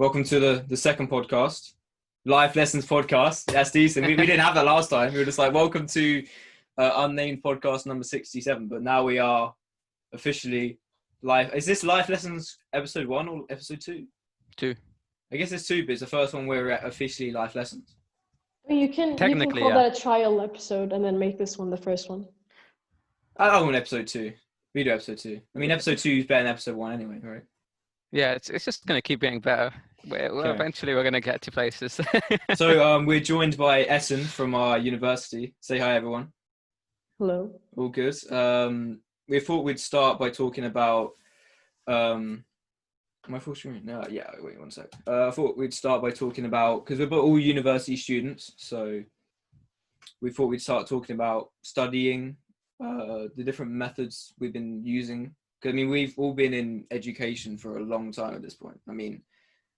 Welcome to the second podcast, Life Lessons podcast. That's decent. We didn't have that last time. We were just like, welcome to unnamed podcast number 67. But now we are officially live. Is this Life Lessons episode 1 or episode 2? 2. I guess it's 2, but it's the first one where we're at officially Life Lessons. I mean, you can call that a trial episode and then make this one the first one. I want episode 2. We do episode 2. I mean, episode 2 is better than episode 1 anyway, right? Yeah, it's just going to keep getting better. Eventually, we're going to get to places. So we're joined by Essen from our university. Say hi, everyone. Hello. All good. We thought we'd start by talking about... am I full screen? No, yeah, wait one sec. I thought we'd start by talking about... Because we're all university students, so we thought we'd start talking about studying, the different methods we've been using. I mean, we've all been in education for a long time at this point. I mean,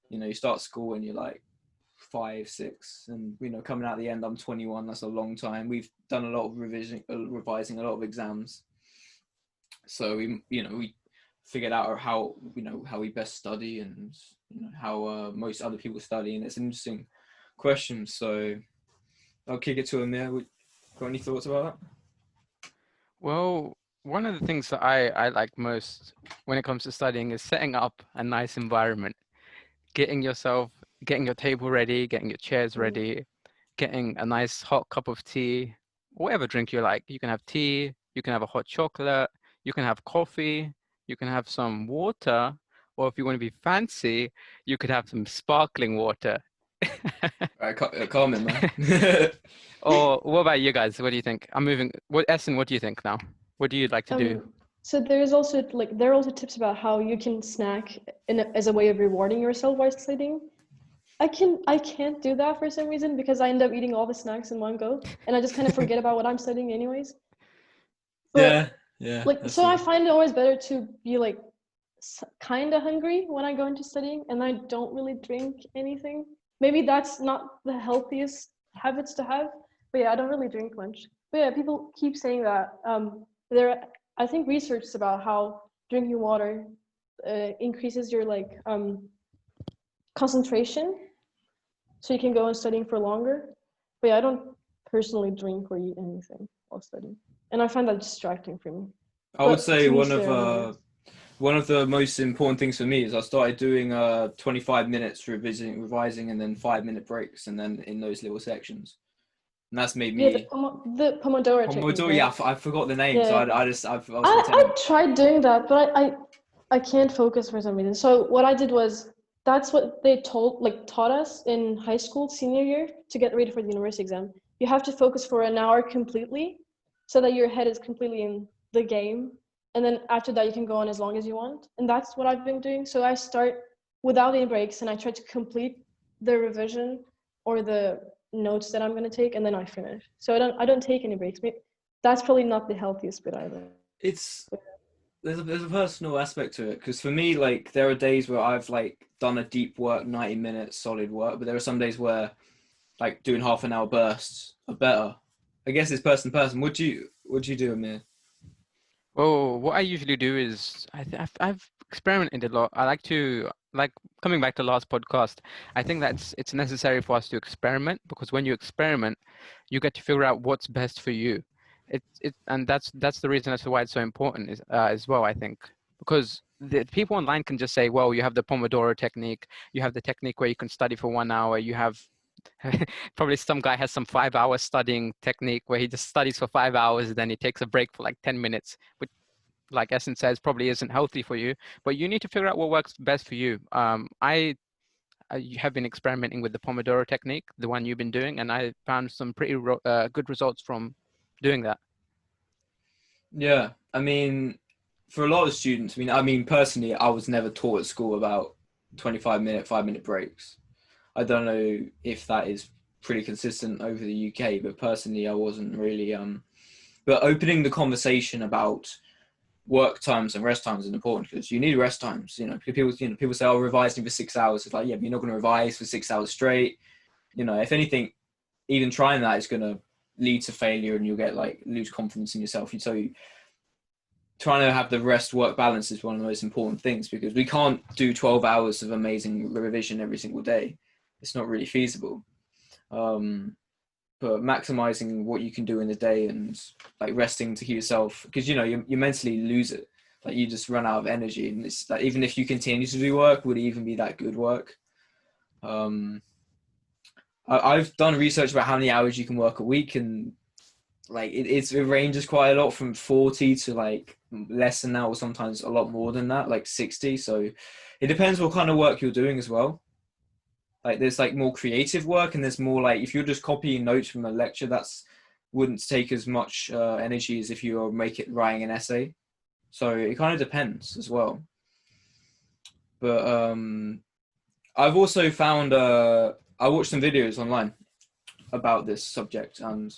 you know, you start school and you're like 5, 6, and, you know, coming out at the end, I'm 21. That's a long time. We've done a lot of revising a lot of exams. So we figured out how we best study and, you know, how most other people study. And it's an interesting question. So I'll kick it to Amir. Got any thoughts about that? Well, one of the things that I like most when it comes to studying is setting up a nice environment, getting your table ready, getting your chairs ready, getting a nice hot cup of tea, whatever drink you like. You can have tea, you can have a hot chocolate, you can have coffee, you can have some water, or if you want to be fancy, you could have some sparkling water. All right, calm in, man. Or what about you guys? What do you think? Essen, what do you think now? What do you like to do? So there are also tips about how you can snack as a way of rewarding yourself while studying. I can't do that for some reason because I end up eating all the snacks in one go, and I just kind of forget about what I'm studying anyways. But, yeah. So I find it always better to be like kind of hungry when I go into studying, and I don't really drink anything. Maybe that's not the healthiest habits to have, but yeah, I don't really drink much. But yeah, people keep saying that. I think research is about how drinking water increases your concentration, so you can go on studying for longer. But yeah, I don't personally drink or eat anything while studying, and I find that distracting for me. I would say one of the most important things for me is I started doing 25 minutes revising, and then 5-minute breaks, and then in those little sections. And that's made me... Yeah, the Pomodoro technique. Pomodoro, yeah, I forgot the name, yeah. So I tried doing that, but I can't focus for some reason. So what I did was, that's what they taught us in high school, senior year, to get ready for the university exam. You have to focus for an hour completely, so that your head is completely in the game. And then after that, you can go on as long as you want. And that's what I've been doing. So I start without any breaks, and I try to complete the revision or the notes that I'm going to take, and then I finish. So I don't take any breaks. That's probably not the healthiest bit either. There's a personal aspect to it, because for me, like, there are days where I've done a deep work, 90 minutes solid work, but there are some days where doing half an hour bursts are better. I guess it's person to person. What do you do, Amir? Well, what I usually do is I've experimented a lot. I like coming back to last podcast. I think it's necessary for us to experiment, because when you experiment, you get to figure out what's best for you. And that's the reason as to why it's so important as well, I think, because the people online can just say, well, you have the Pomodoro technique, you have the technique where you can study for 1 hour, you have probably some guy has some 5-hour studying technique where he just studies for 5 hours and then he takes a break for 10 minutes, which, like Essen says, probably isn't healthy for you. But you need to figure out what works best for you. I have been experimenting with the Pomodoro technique, the one you've been doing, and I found some pretty good results from doing that. Yeah, I mean, for a lot of students, I mean, personally, I was never taught at school about 5-minute breaks. I don't know if that is pretty consistent over the UK, but personally, I wasn't really. But opening the conversation about work times and rest times is important, because you need rest times. People say, "Oh, revising for 6 hours." It's like, yeah, but you're not going to revise for 6 hours straight. If anything, even trying that is going to lead to failure, and you'll get lose confidence in yourself. So trying to have the rest work balance is one of the most important things, because we can't do 12 hours of amazing revision every single day. It's not really feasible. But maximizing what you can do in the day and like resting to keep yourself, because you know you mentally lose it, like you just run out of energy, and it's like even if you continue to do work, would it even be that good work? I've done research about how many hours you can work a week, and like it ranges quite a lot from 40 to like less than that, or sometimes a lot more than that, like 60. So it depends what kind of work you're doing as well. Like there's like more creative work, and there's more like if you're just copying notes from a lecture, that's wouldn't take as much energy as if you were writing an essay. So it kind of depends as well. But I've also found I watched some videos online about this subject, and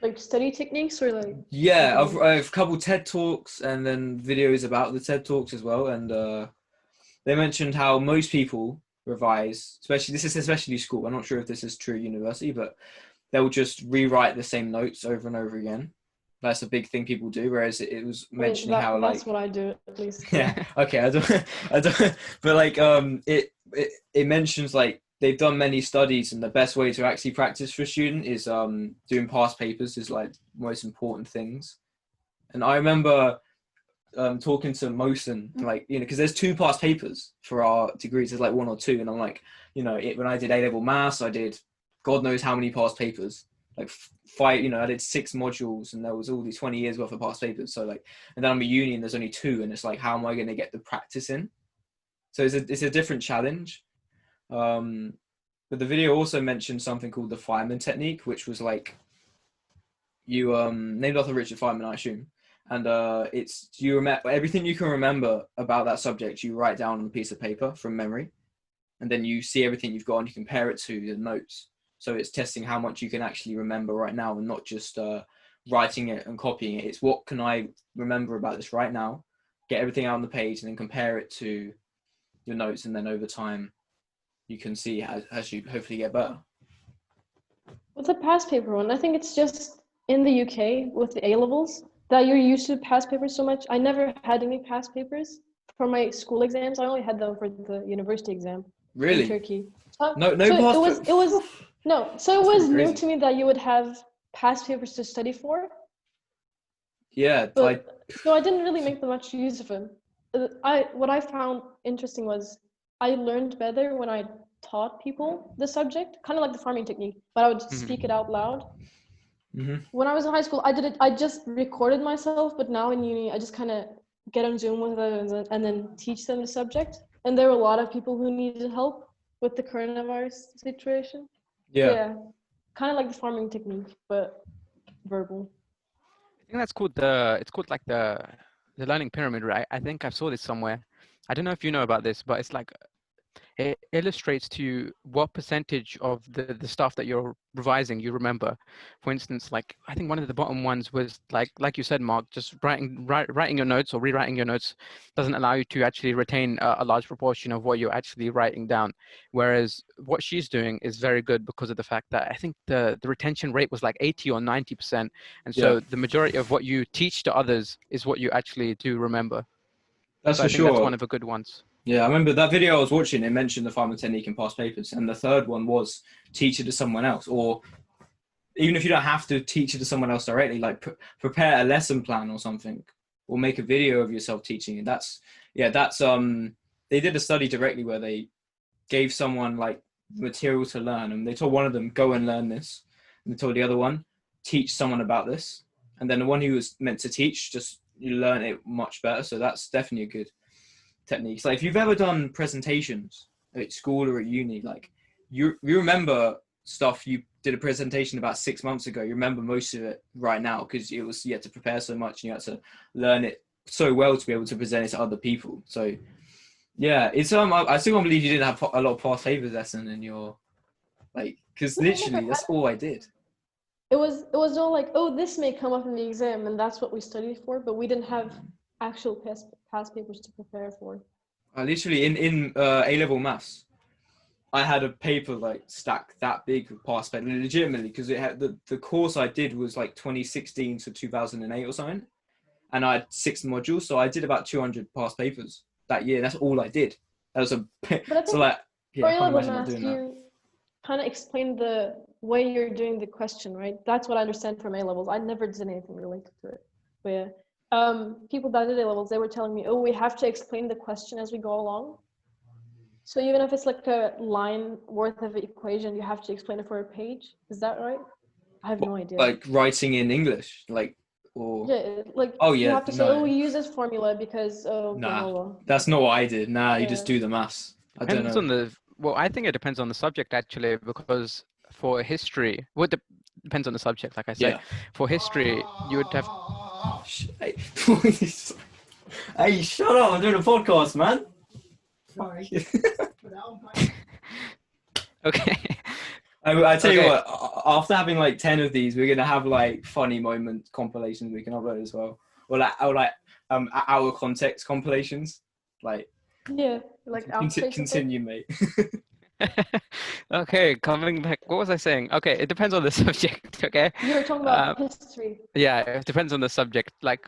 Like study techniques, or like? yeah, I've a couple TED Talks and then videos about the TED Talks as well, and they mentioned how most people revise, especially school. I'm not sure if this is true at university, but they'll just rewrite the same notes over and over again. That's a big thing people do. Whereas it was mentioning how like that's what I do at least. yeah, okay, I don't, but like it mentions like they've done many studies, and the best way to actually practice for a student is doing past papers is like most important things. And I remember talking to Mosen, like, you know, because there's 2 past papers for our degrees, there's like 1 or 2, and I'm like, you know, when I did A-level maths, I did God knows how many past papers, like 5, you know, I did 6 modules, and there was all these 20 years worth of past papers. So like, and then I'm a uni and there's only 2, and it's like, how am I going to get the practice in? So it's a different challenge. But the video also mentioned something called the Feynman technique, which was like, you named after Richard Feynman, I assume. And it's you remember everything you can remember about that subject, you write down on a piece of paper from memory, and then you see everything you've got and you compare it to the notes. So it's testing how much you can actually remember right now, and not just writing it and copying it. It's what can I remember about this right now, get everything out on the page, and then compare it to your notes, and then over time you can see as you hopefully get better. With the past paper one, I think it's just in the UK with the A-levels that you're used to past papers so much. I never had any past papers for my school exams. I only had them for the university exam. Really? In Turkey. No so past. it was no. So it was crazy. new to me that you would have past papers to study for. Yeah, But so I didn't really make much use of them. What I found interesting was I learned better when I taught people the subject, kind of like the farming technique, but I would speak it out loud. Mm-hmm. When I was in high school, I just recorded myself, but now in uni, I just kind of get on Zoom with them and then teach them the subject. And there were a lot of people who needed help with the coronavirus situation. Yeah, kind of like the farming technique, but verbal. I think that's called it's called like the learning pyramid, right? I think I saw this somewhere. I don't know if you know about this, but it's like it illustrates to you what percentage of the stuff that you're revising you remember. For instance, like I think one of the bottom ones was like you said, Mark, just writing your notes or rewriting your notes doesn't allow you to actually retain a large proportion of what you're actually writing down. Whereas what she's doing is very good because of the fact that I think the retention rate was like 80 or 90%. And so the majority of what you teach to others is what you actually do remember. That's so for I think sure. That's one of the good ones. Yeah, I remember that video I was watching, it mentioned the Feynman technique in past papers, and the third one was teach it to someone else, or even if you don't have to teach it to someone else directly, like prepare a lesson plan or something, or make a video of yourself teaching it. That's they did a study directly where they gave someone like material to learn, and they told one of them, go and learn this, and they told the other one, teach someone about this, and then the one who was meant to teach, just you learn it much better. So that's definitely a good techniques. Like if you've ever done presentations at school or at uni, like you remember stuff you did a presentation about 6 months ago, you remember most of it right now because you had to prepare so much and you had to learn it so well to be able to present it to other people. So yeah, it's I still can't believe you didn't have a lot of past papers lesson in your, like, because literally that's all I did. It was all like, oh, this may come up in the exam and that's what we studied for, but we didn't have actual past papers to prepare for. Literally in A-level maths, I had a paper like stacked that big of past papers, legitimately, because it had the course I did was like 2016 to 2008 or something, and I had 6 modules, so I did about 200 past papers that year. That's all I did. That was a But I so think like yeah, for I can't A-level imagine not math, doing that. you kind of explain the way you're doing the question, right? That's what I understand from A-levels. I never did anything related to it. But yeah, people that did A-levels, they were telling me, oh, we have to explain the question as we go along. So even if it's like a line worth of equation, you have to explain it for a page. Is that right? I have no idea. Like writing in English, like or Yeah, like oh you yeah, have to say, oh, no, we use this formula because blah, nah, blah, blah. that's not what I did. Nah, you just Yeah. do the maths. I don't Depends know. on the, well, I think it depends on the subject actually, because for history, well, depends on the subject, like I said. Yeah. For history, you would have, Hey, hey, shut up! I'm doing a podcast, man. Sorry. okay. I tell you Okay. what. After having like 10 of these, we're gonna have like funny moment compilations we can upload as well, or like out of context compilations. Like Yeah, like outtakes and stuff. continue, mate. Okay, coming back, what was I saying? Okay, it depends on the subject, okay? You were talking about history. Yeah, it depends on the subject. Like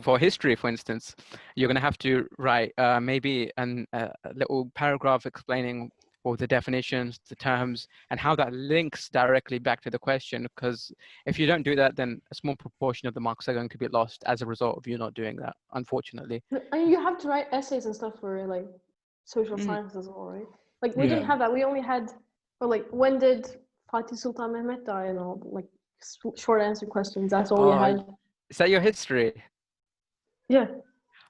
for history, for instance, you're gonna have to write maybe a little paragraph explaining all the definitions, the terms, and how that links directly back to the question. Because if you don't do that, then a small proportion of the marks are going to be lost as a result of you not doing that, unfortunately. I mean, you have to write essays and stuff for like social science as well, right? Like we didn't Yeah. have that. We only had, or like, when did Fatih Sultan Mehmet die and all, like short answer questions. That's all we Oh, had. is that your history? Yeah.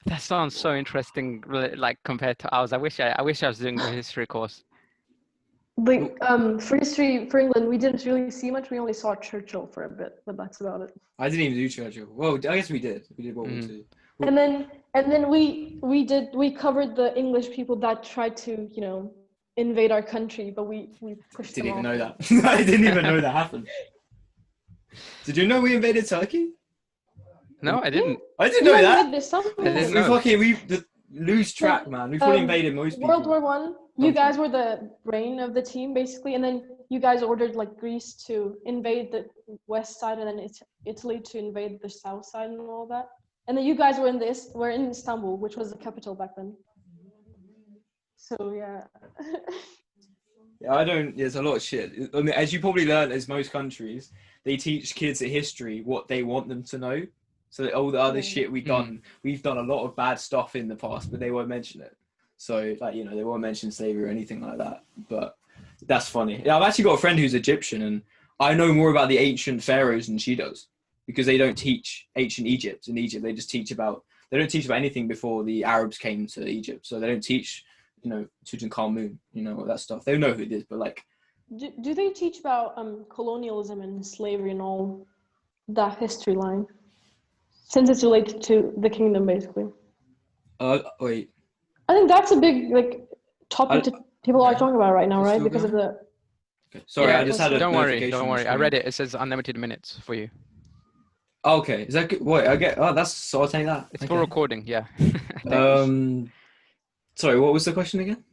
That sounds so interesting, like compared to ours. I wish I was doing the history course. Like for history for England, we didn't really see much. We only saw Churchill for a bit, but that's about it. I didn't even do Churchill. Well, I guess we did. We did World War II. And then we covered the English people that tried to, you know, invade our country, but we pushed Didn't them even off. know that. I didn't even know that happened. Did you know we invaded Turkey? No, I didn't. I didn't know that. I didn't know. We lose track, man. We fully invaded most people. World War One. You guys were the brain of the team, basically, and then you guys ordered like Greece to invade the west side, and then Italy to invade the south side, and all that. And then you guys were in Istanbul, which was the capital back then. So yeah. Yeah, there's a lot of shit. I mean, as you probably learned, as most countries, they teach kids at history what they want them to know. So that all the other shit we've done a lot of bad stuff in the past, but they won't mention it. So like, you know, they won't mention slavery or anything like that. But that's funny. Yeah, I've actually got a friend who's Egyptian, and I know more about the ancient pharaohs than she does, because they don't teach ancient Egypt. In Egypt, they don't teach about anything before the Arabs came to Egypt. So they don't teach, you know, Tutankhamun, you know, all that stuff. They know who it is, but like, do they teach about colonialism and slavery and all that history line, since it's related to the kingdom, basically? wait. I think that's a big like topic people are talking about right now, right? Because of the. Okay. Sorry, Yeah, I just had a Don't notification. worry. I read it. It says unlimited minutes for you. Okay, is that good? Wait, I get. Oh, that's. So I'll take that. It's for recording. Yeah. Sorry, what was the question again?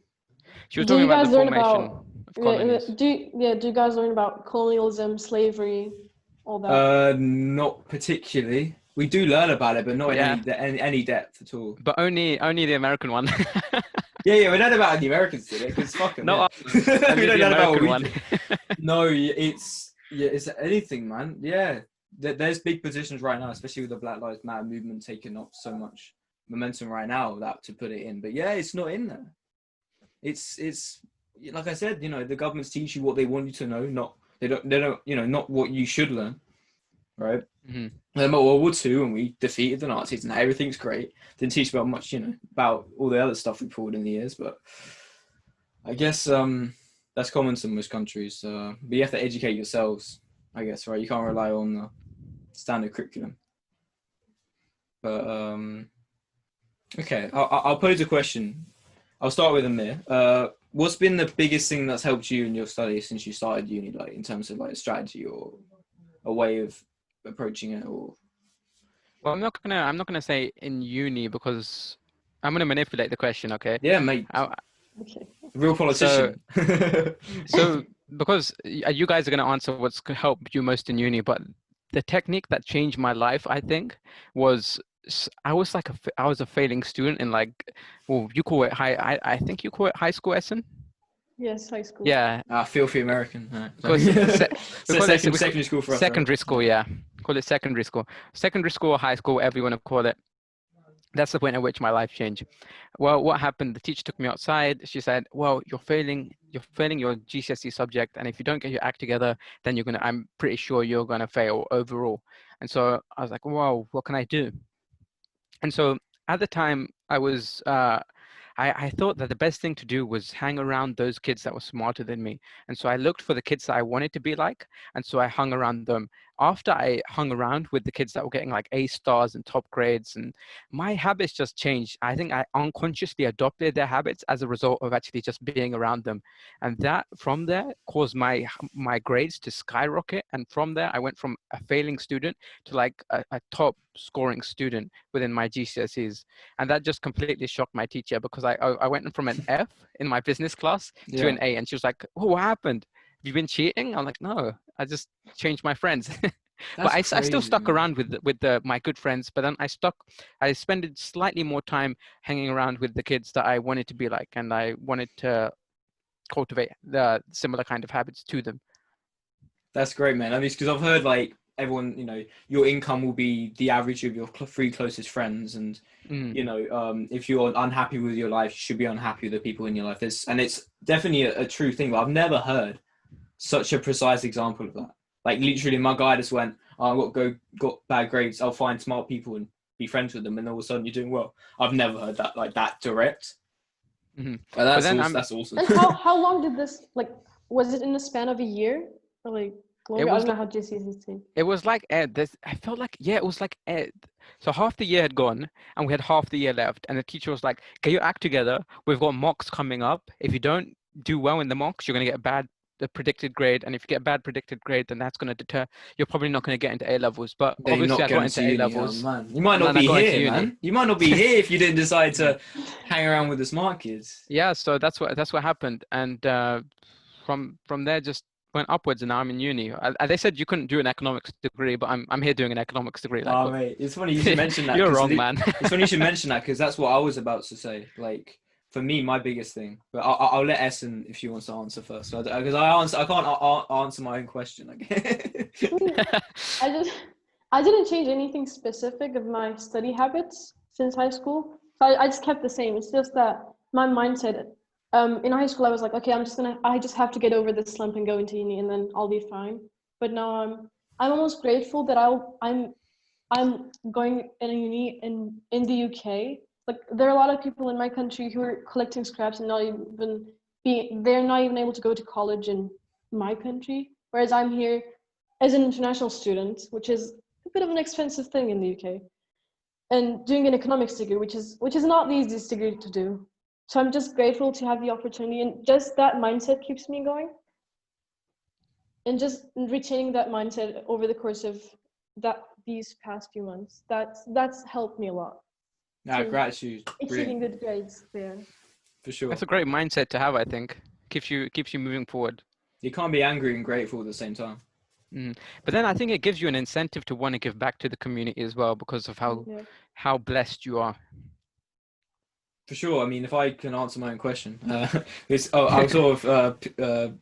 She was Do talking you about guys the learn formation about? of colonies. Do you guys learn about colonialism, slavery, all that? Not particularly. We do learn about it, but not in any depth at all. But only the American one. Yeah, we learn about the Americans today, because fuck them. No, Yeah. We don't learn about what we one. do. No, it's anything, man. Yeah, there's big positions right now, especially with the Black Lives Matter movement taking up so much momentum right now, that to put it in. But yeah, it's not in there. It's like I said, you know, the governments teach you what they want you to know, they don't, you know, not what you should learn, right? Mm-hmm. Then about World War II, and we defeated the Nazis, and everything's great. Didn't teach about much, you know, about all the other stuff we pulled in the years, but I guess that's common to most countries. But you have to educate yourselves, I guess, right? You can't rely on the standard curriculum. But okay, I'll pose a question. I'll start with Amir. What's been the biggest thing that's helped you in your studies since you started uni, like in terms of like a strategy or a way of approaching it? Or Well, I'm not gonna say in uni, because I'm gonna manipulate the question. Okay. yeah, mate. Okay. Real politician. So because you guys are gonna answer what's helped you most in uni, but the technique that changed my life, I think, was I was like I was a failing student in like, well, you call it high. I think you call it high school, Essen. Yes, high school. Yeah, Filthy American. because So secondary school for us, right? secondary school. Yeah, call it secondary school. Secondary school or high school, whatever you want to call it. That's the point at which my life changed. Well, what happened? The teacher took me outside. She said, "Well, you're failing your GCSE subject, and if you don't get your act together, then I'm pretty sure you're gonna fail overall." And so I was like, "Well, what can I do?" And so at the time, I thought that the best thing to do was hang around those kids that were smarter than me. And so I looked for the kids that I wanted to be like, and so I hung around them. After I hung around with the kids that were getting like A stars and top grades, and my habits just changed. I think I unconsciously adopted their habits as a result of actually just being around them. And that from there caused my grades to skyrocket. And from there, I went from a failing student to like a top scoring student within my GCSEs. And that just completely shocked my teacher, because I went from an F in my business class to an A, and she was like, "Oh, what happened? Have you been cheating?" I'm like, "No, I just changed my friends." But I still stuck around with my good friends, but then I spent slightly more time hanging around with the kids that I wanted to be like, and I wanted to cultivate the similar kind of habits to them. That's great, man. I mean, because I've heard like everyone, your income will be the average of your three closest friends, and if you're unhappy with your life, you should be unhappy with the people in your life. And it's definitely a true thing, but I've never heard such a precise example of that. Like literally, my guy just went, "Oh, got bad grades. I'll find smart people and be friends with them," and all of a sudden you're doing well. I've never heard that like that direct. Mm-hmm. That's awesome. And how long did this, like, was it in the span of a year or like longer? I don't know how GCSE. It was like I felt like, yeah, it was like so half the year had gone and we had half the year left, and the teacher was like, "Get your act together. We've got mocks coming up. If you don't do well in the mocks, you're gonna get the predicted grade, and if you get a bad predicted grade, then that's going to deter, you're probably not going to get into A levels." But obviously I got into A levels. Oh, man. You might not be here, man. You might not be here if you didn't decide to hang around with the smart kids. Yeah, so that's what happened, and from there just went upwards, and now I'm in uni. They said you couldn't do an economics degree, but I'm here doing an economics degree. Like, mate, it's funny you should mention that. You're wrong, man. It's funny you should mention that, because that's what I was about to say. Like, for me, my biggest thing, but I'll let Essen, if she wants to answer first, because I can't answer my own question. I didn't change anything specific of my study habits since high school. So I just kept the same. It's just that my mindset, in high school, I was like, okay, I just have to get over this slump and go into uni, and then I'll be fine. But now I'm almost grateful that I'm going in a uni in the UK. Like, there are a lot of people in my country who are collecting scraps and they're not even able to go to college in my country, whereas I'm here as an international student, which is a bit of an expensive thing in the UK, and doing an economics degree, which is not the easiest degree to do. So I'm just grateful to have the opportunity, and just that mindset keeps me going, and just retaining that mindset over the course of these past few months, that's helped me a lot. Gratitude. Achieving good grades there. For sure. That's a great mindset to have, I think. Keeps you moving forward. You can't be angry and grateful at the same time. But then I think it gives you an incentive to want to give back to the community as well, because of how blessed you are. For sure. I mean, if I can answer my own question, I'll sort of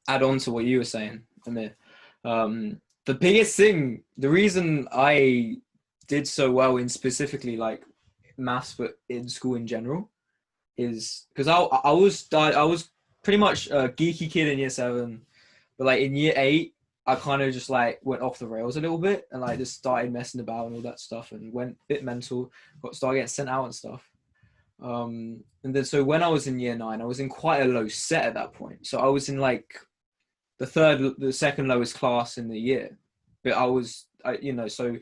add on to what you were saying, Amir. The biggest thing, the reason I did so well in specifically like maths, but in school in general, is because I was pretty much a geeky kid in year 7, but like in year 8 I kind of just like went off the rails a little bit, and like just started messing about and all that stuff, and went a bit mental, started getting sent out and stuff. And then so when I was in year 9, I was in quite a low set at that point, so I was in like the second lowest class in the year, but so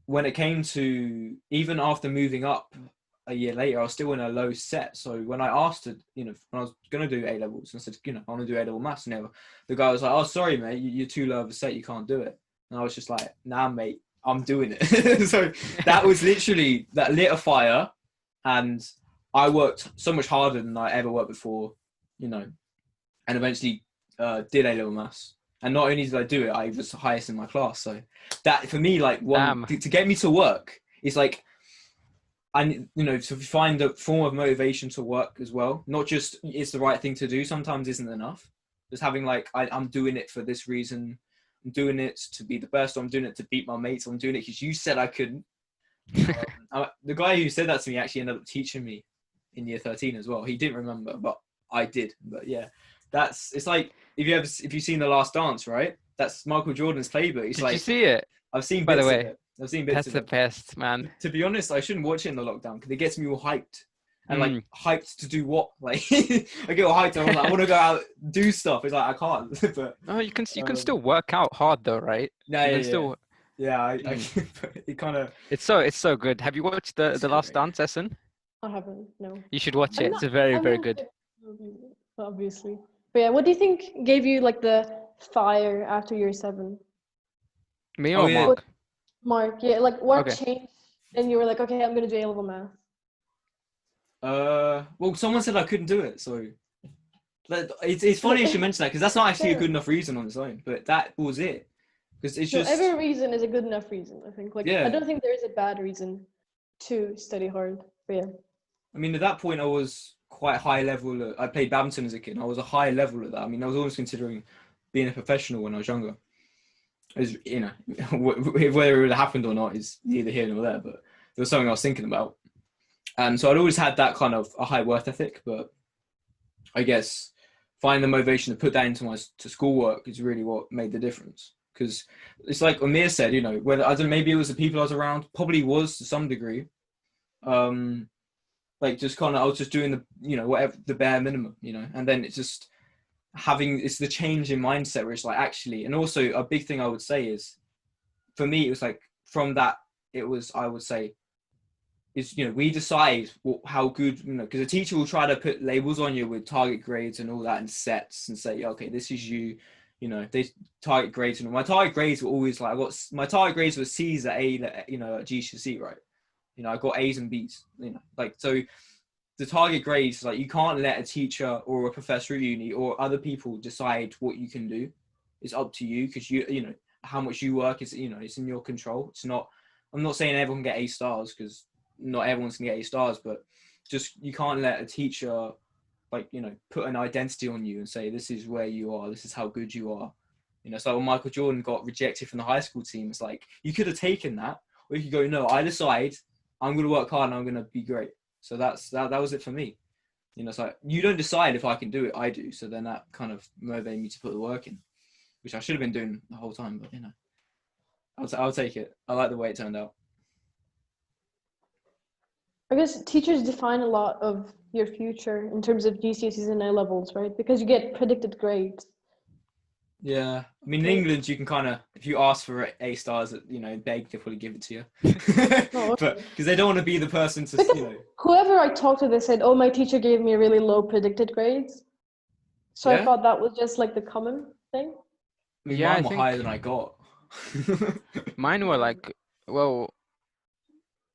when it came to, even after moving up a year later, I was still in a low set. So when I asked it, when I was going to do A levels, and I said, I want to do A level maths, and the guy was like, "Oh, sorry, mate, you're too low of a set, you can't do it." And I was just like, "Nah, mate, I'm doing it." So that was literally, that lit a fire, and I worked so much harder than I ever worked before, and eventually did A level maths. And not only did I do it, I was the highest in my class. So that, for me, like, to get me to work it's like, and to find a form of motivation to work as well, not just it's the right thing to do, sometimes isn't enough. Just having like, I'm doing it for this reason, I'm doing it to be the best, or I'm doing it to beat my mates, or I'm doing it because you said I couldn't. The guy who said that to me actually ended up teaching me in year 13 as well. He didn't remember, but I did. But yeah, it's like, if you've seen The Last Dance, right? That's Michael Jordan's playbook. He's Did like, you see it? I've seen By bits the way, of it. I've seen bits that's of the it. best, man. To be honest, I shouldn't watch it in the lockdown because it gets me all hyped. And like, Mm. hyped to do what? Like, I get all hyped and I'm like, I want to go out, do stuff. It's like, I can't. But Oh, you can still work out hard though, right? no, You yeah, can still. yeah. Mm. It kind of. It's so good. Have you watched It's the Last great. Dance, Essen? I haven't. No. You should watch I'm it. not- It's very I'm very not good. good at movies, obviously. But yeah, what do you think gave you like the fire after year 7? Me Oh, or yeah. Mark? Mark, yeah, like what Okay. changed? And you were like, okay, I'm gonna do A-level math. Well, someone said I couldn't do it, so like, it's funny you should mention that because that's not actually a good enough reason on its own. But that was it, because it's So just every reason is a good enough reason, I think. Like, Yeah. I don't think there is a bad reason to study hard. But yeah. I mean, at that point, I was quite high level. I played badminton as a kid. And I was a high level at that. I mean, I was always considering being a professional when I was younger. As whether it happened or not is neither here nor there. But it was something I was thinking about. And so I'd always had that kind of a high work ethic. But I guess finding the motivation to put that into my schoolwork is really what made the difference. Because it's like Amir said, whether I don't know, maybe it was the people I was around, probably was to some degree. Like just kind of, I was just doing the, whatever, the bare minimum, and then it's just it's the change in mindset where it's like, actually, and also a big thing I would say is, for me, it was like, from that, I would say, is, we decide how good, because a teacher will try to put labels on you with target grades and all that and sets and say, okay, this is you, they target grades. And my target grades were always like, my target grades were C's at A, at GCSE, right? I got A's and B's, so the target grades, like, you can't let a teacher or a professor at uni or other people decide what you can do. It's up to you, because how much you work is, it's in your control. It's not, I'm not saying everyone can get A stars, because not everyone's gonna get A stars, but just, you can't let a teacher, like, put an identity on you and say, this is where you are, this is how good you are. So when Michael Jordan got rejected from the high school team, it's like, you could have taken that, or you could go, no, I decide I'm going to work hard and I'm going to be great. So that was it for me. It's like, you don't decide if I can do it, I do. So then that kind of motivated me to put the work in, which I should have been doing the whole time, but I'll take it. I like the way it turned out. I guess teachers define a lot of your future in terms of GCSEs and A levels, right? Because you get predicted grades. Yeah, I mean, in England, you can kind of, if you ask for A stars, beg, they'll probably give it to you. Oh, okay. But because they don't want to be the person to, Whoever I talked to, they said, oh, my teacher gave me really low predicted grades. So Yeah? I thought that was just like the common thing. I mean, Yeah, mine I were higher think- than I got. Mine were like, well,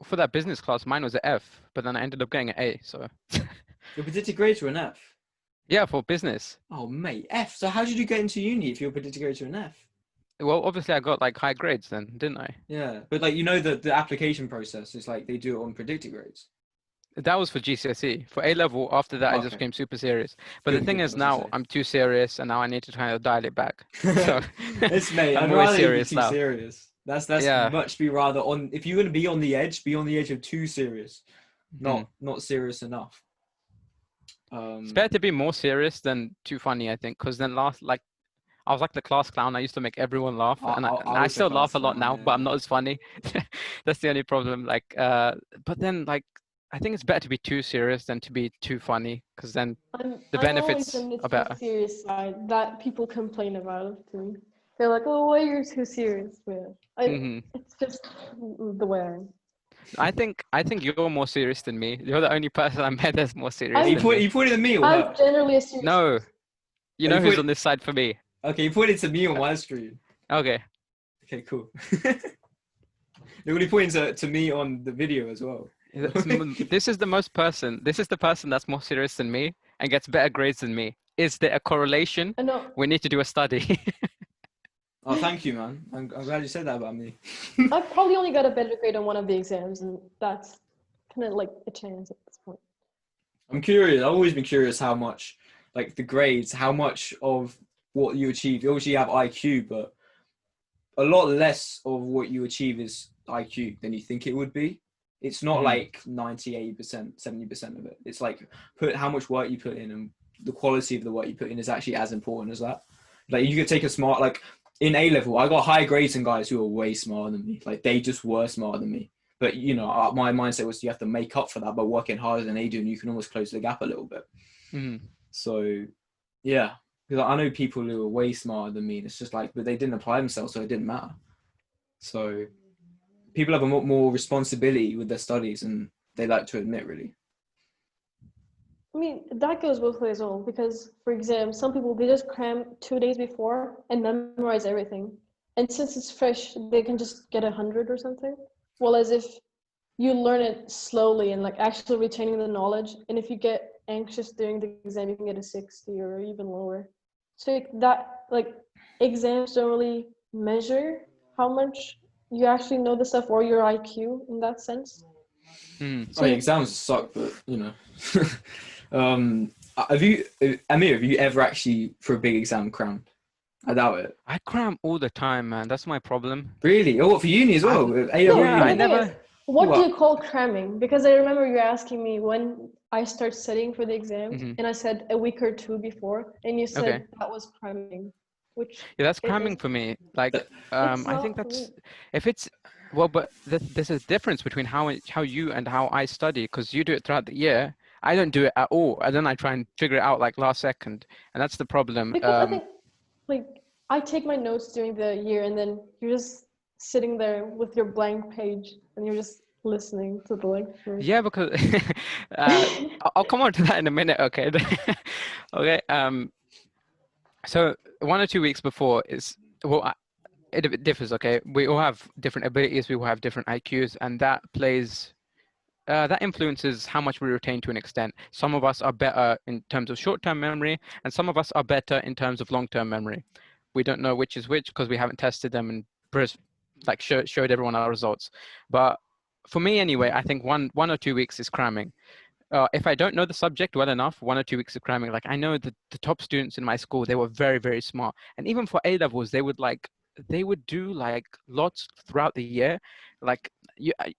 for that business class, mine was an F, but then I ended up getting an A. So Your predicted grades were an F. yeah, for business. Oh, mate, F. So how did you get into uni if your predicted grades were an F? Well, obviously I got like high grades then, didn't I? Yeah, but like, the application process is like, they do it on predicted grades. That was for GCSE. For A level, after that, I just Okay. became super serious. But the Good, thing good, is, I was gonna now say. I'm too serious, and now I need to kind of dial it back. So It's mate. I'm I'd always rather you be serious too now. serious. That's Yeah. much be rather on. If you're gonna be on the edge of too serious, Mhm. not serious enough. It's better to be more serious than too funny, I think, because then I was like the class clown. I used to make everyone laugh, and I I was the still laugh a class lot now, clown, but I'm yeah. not as funny. That's the only problem. But then I think it's better to be too serious than to be too funny, because then the benefits I'm always are on better. the serious side that people complain about to me. They're like, oh, why you're too serious? But Mhm. it's just the way I am. I think you're more serious than me. You're the only person I met that's more serious I'm- than me. You pointed at me or I'm her? generally a serious No, person. you Oh, know you who's put- on this side for me. Okay, you pointed to me on my screen. Okay. Okay, cool. You're only pointing to me on the video as well. This is the person that's more serious than me and gets better grades than me. Is there a correlation? I know. We need to do a study. Oh, thank you, man. I'm glad you said that about me. I probably only got a better grade on one of the exams, and that's kind of like a chance at this point. I'm curious. I've always been curious how much, like the grades, how much of what you achieve. You obviously have IQ, but a lot less of what you achieve is IQ than you think it would be. It's not like 90, 80%, 70% of it. It's like how much work you put in, and the quality of the work you put in is actually as important as that. Like you could take a smart, like in A level, I got high grades in guys who are way smarter than me. Like they just were smarter than me. But you know, my mindset was you have to make up for that by working harder than they do, and you can almost close the gap a little bit. So, yeah, because I know people who are way smarter than me. And it's just like, but they didn't apply themselves, so it didn't matter. So, people have a lot more responsibility with their studies, and they like to admit, really. I mean, that goes both ways as well, because for exams, some people, they just cram 2 days before and memorize everything. And since it's fresh, they can just get 100 or something. Well, as if you learn it slowly and like actually retaining the knowledge. And if you get anxious during the exam, you can get a 60 or even lower. So that, like, exams don't really measure how much you actually know the stuff or your IQ in that sense. So exams suck, but you know. Amir, have you ever actually for a big exam crammed? I doubt it. I cram all the time, man. That's my problem. Really? Oh, what, for uni as well? I never. What do you call cramming? Because I remember you asking me when I start studying for the exams, and I said a week or two before, and you said that was cramming. Which that's cramming for me. Like, I think that's if it's well, but there's a difference between how you and how I study, because you do it throughout the year. I don't do it at all, and then I try and figure it out like last second, and that's the problem. Because I think, like, I take my notes during the year, and then you're just sitting there with your blank page, and you're just listening to the lecture. Yeah, because I'll come on to that in a minute. Okay. Okay. So 1 or 2 weeks before is it differs. Okay, we all have different abilities. We all have different IQs, and that plays. That influences how much we retain to an extent. Some of us are better in terms of short-term memory, and some of us are better in terms of long-term memory. We don't know which is which because we haven't tested them and like showed everyone our results. But for me anyway, I think 1 or 2 weeks is cramming. If I don't know the subject well enough, 1 or 2 weeks of cramming. Like I know the top students in my school, they were very, very smart. And even for A levels, they would do like lots throughout the year. Like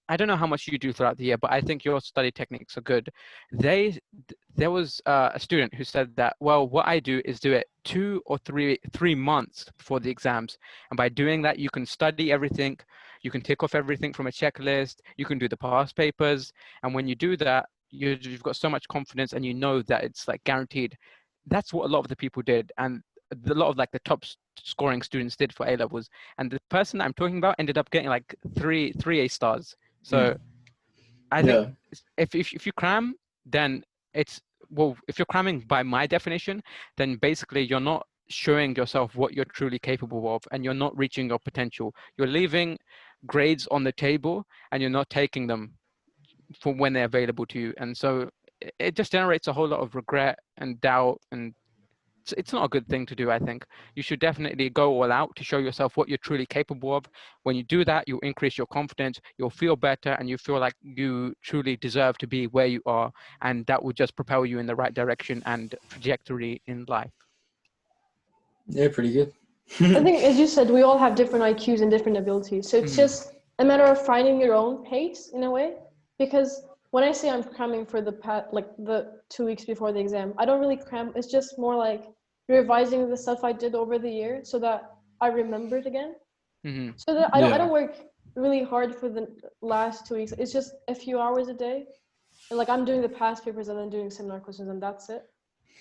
I don't know how much you do throughout the year, but I think your study techniques are good. There was a student who said that, well, what I do is do it 2 or 3 months before the exams. And by doing that, you can study everything. You can tick off everything from a checklist. You can do the past papers. And when you do that, you've got so much confidence and you know that it's like guaranteed. That's what a lot of the people did. And a lot of like the top scoring students did for A levels, and the person I'm talking about ended up getting like three A stars. So I think if you cram, then if you're cramming by my definition, then basically you're not showing yourself what you're truly capable of, and you're not reaching your potential. You're leaving grades on the table and you're not taking them for when they're available to you. And so it just generates a whole lot of regret and doubt, and it's not a good thing to do. I think you should definitely go all out to show yourself what you're truly capable of. When you do that, you'll increase your confidence, you'll feel better, and you feel like you truly deserve to be where you are, and that will just propel you in the right direction and trajectory in life. Yeah, pretty good. I think, as you said, we all have different IQs and different abilities, so it's just a matter of finding your own pace in a way. Because when I say I'm cramming for the 2 weeks before the exam, I don't really cram. It's just more like revising the stuff I did over the year so that I remember it again. So that I don't work really hard for the last 2 weeks. It's just a few hours a day. And like I'm doing the past papers and then doing seminar questions, and that's it.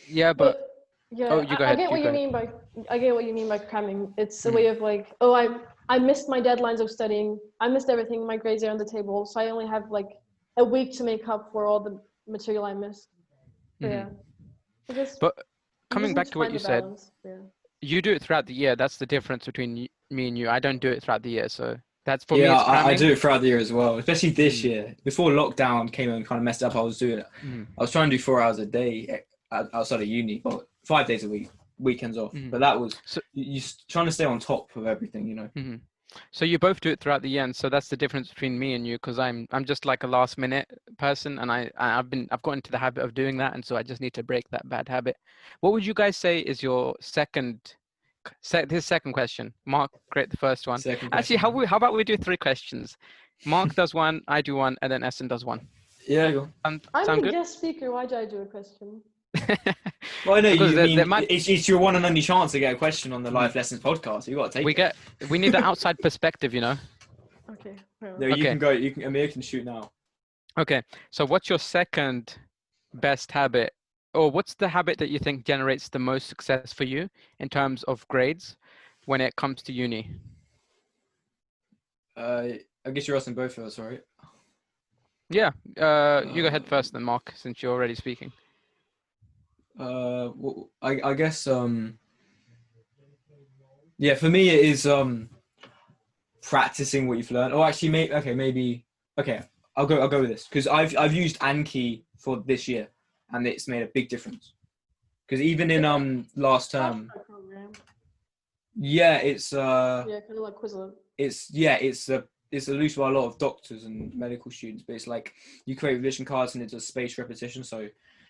Yeah, but yeah, I get what you mean by cramming. It's a way of like, I missed my deadlines of studying. I missed everything. My grades are on the table, so I only have like a week to make up for all the material I missed. But coming back to what you said, you do it throughout the year. That's the difference between me and you. I don't do it throughout the year, so that's for me. Yeah, I do it throughout the year as well, especially this year. Before lockdown came and kind of messed up, I was doing it. I was trying to do 4 hours a day outside of uni, but 5 days a week. weekends off. Mhm. But that was So, you're trying to stay on top of everything, you know. mhm. So you both do it throughout the year, and so that's the difference between me and you, because I'm just like a last minute person, and I've got into the habit of doing that, and so I just need to break that bad habit. What would you guys say is your this second question? Mark, create the first one. Second Actually, question. how about we do 3 questions? Mark does one, I do one, and then Essen does one. Yeah, go on. I'm Sound the good? guest speaker. Why did I do a question? Well, I know Because you there mean might it's your one and only chance to get a question on the Life Lessons podcast. You got to take it. we need the outside perspective, you know. Okay. fair enough. No, you Okay. can go. You can. Amir can shoot now. Okay, so what's your second best habit, or what's the habit that you think generates the most success for you in terms of grades when it comes to uni? I guess you're asking both of us, right? Yeah, you go ahead first then, Mark, since you're already speaking. Well, I guess yeah, for me it is practicing what you've learned. Or actually, maybe I'll go with this because I've used Anki for this year, and it's made a big difference. Because even in last term, Software program. yeah, it's Yeah, kind of like Quizlet. it's used by a lot of doctors and medical students, but it's like you create revision cards and it does spaced repetition. So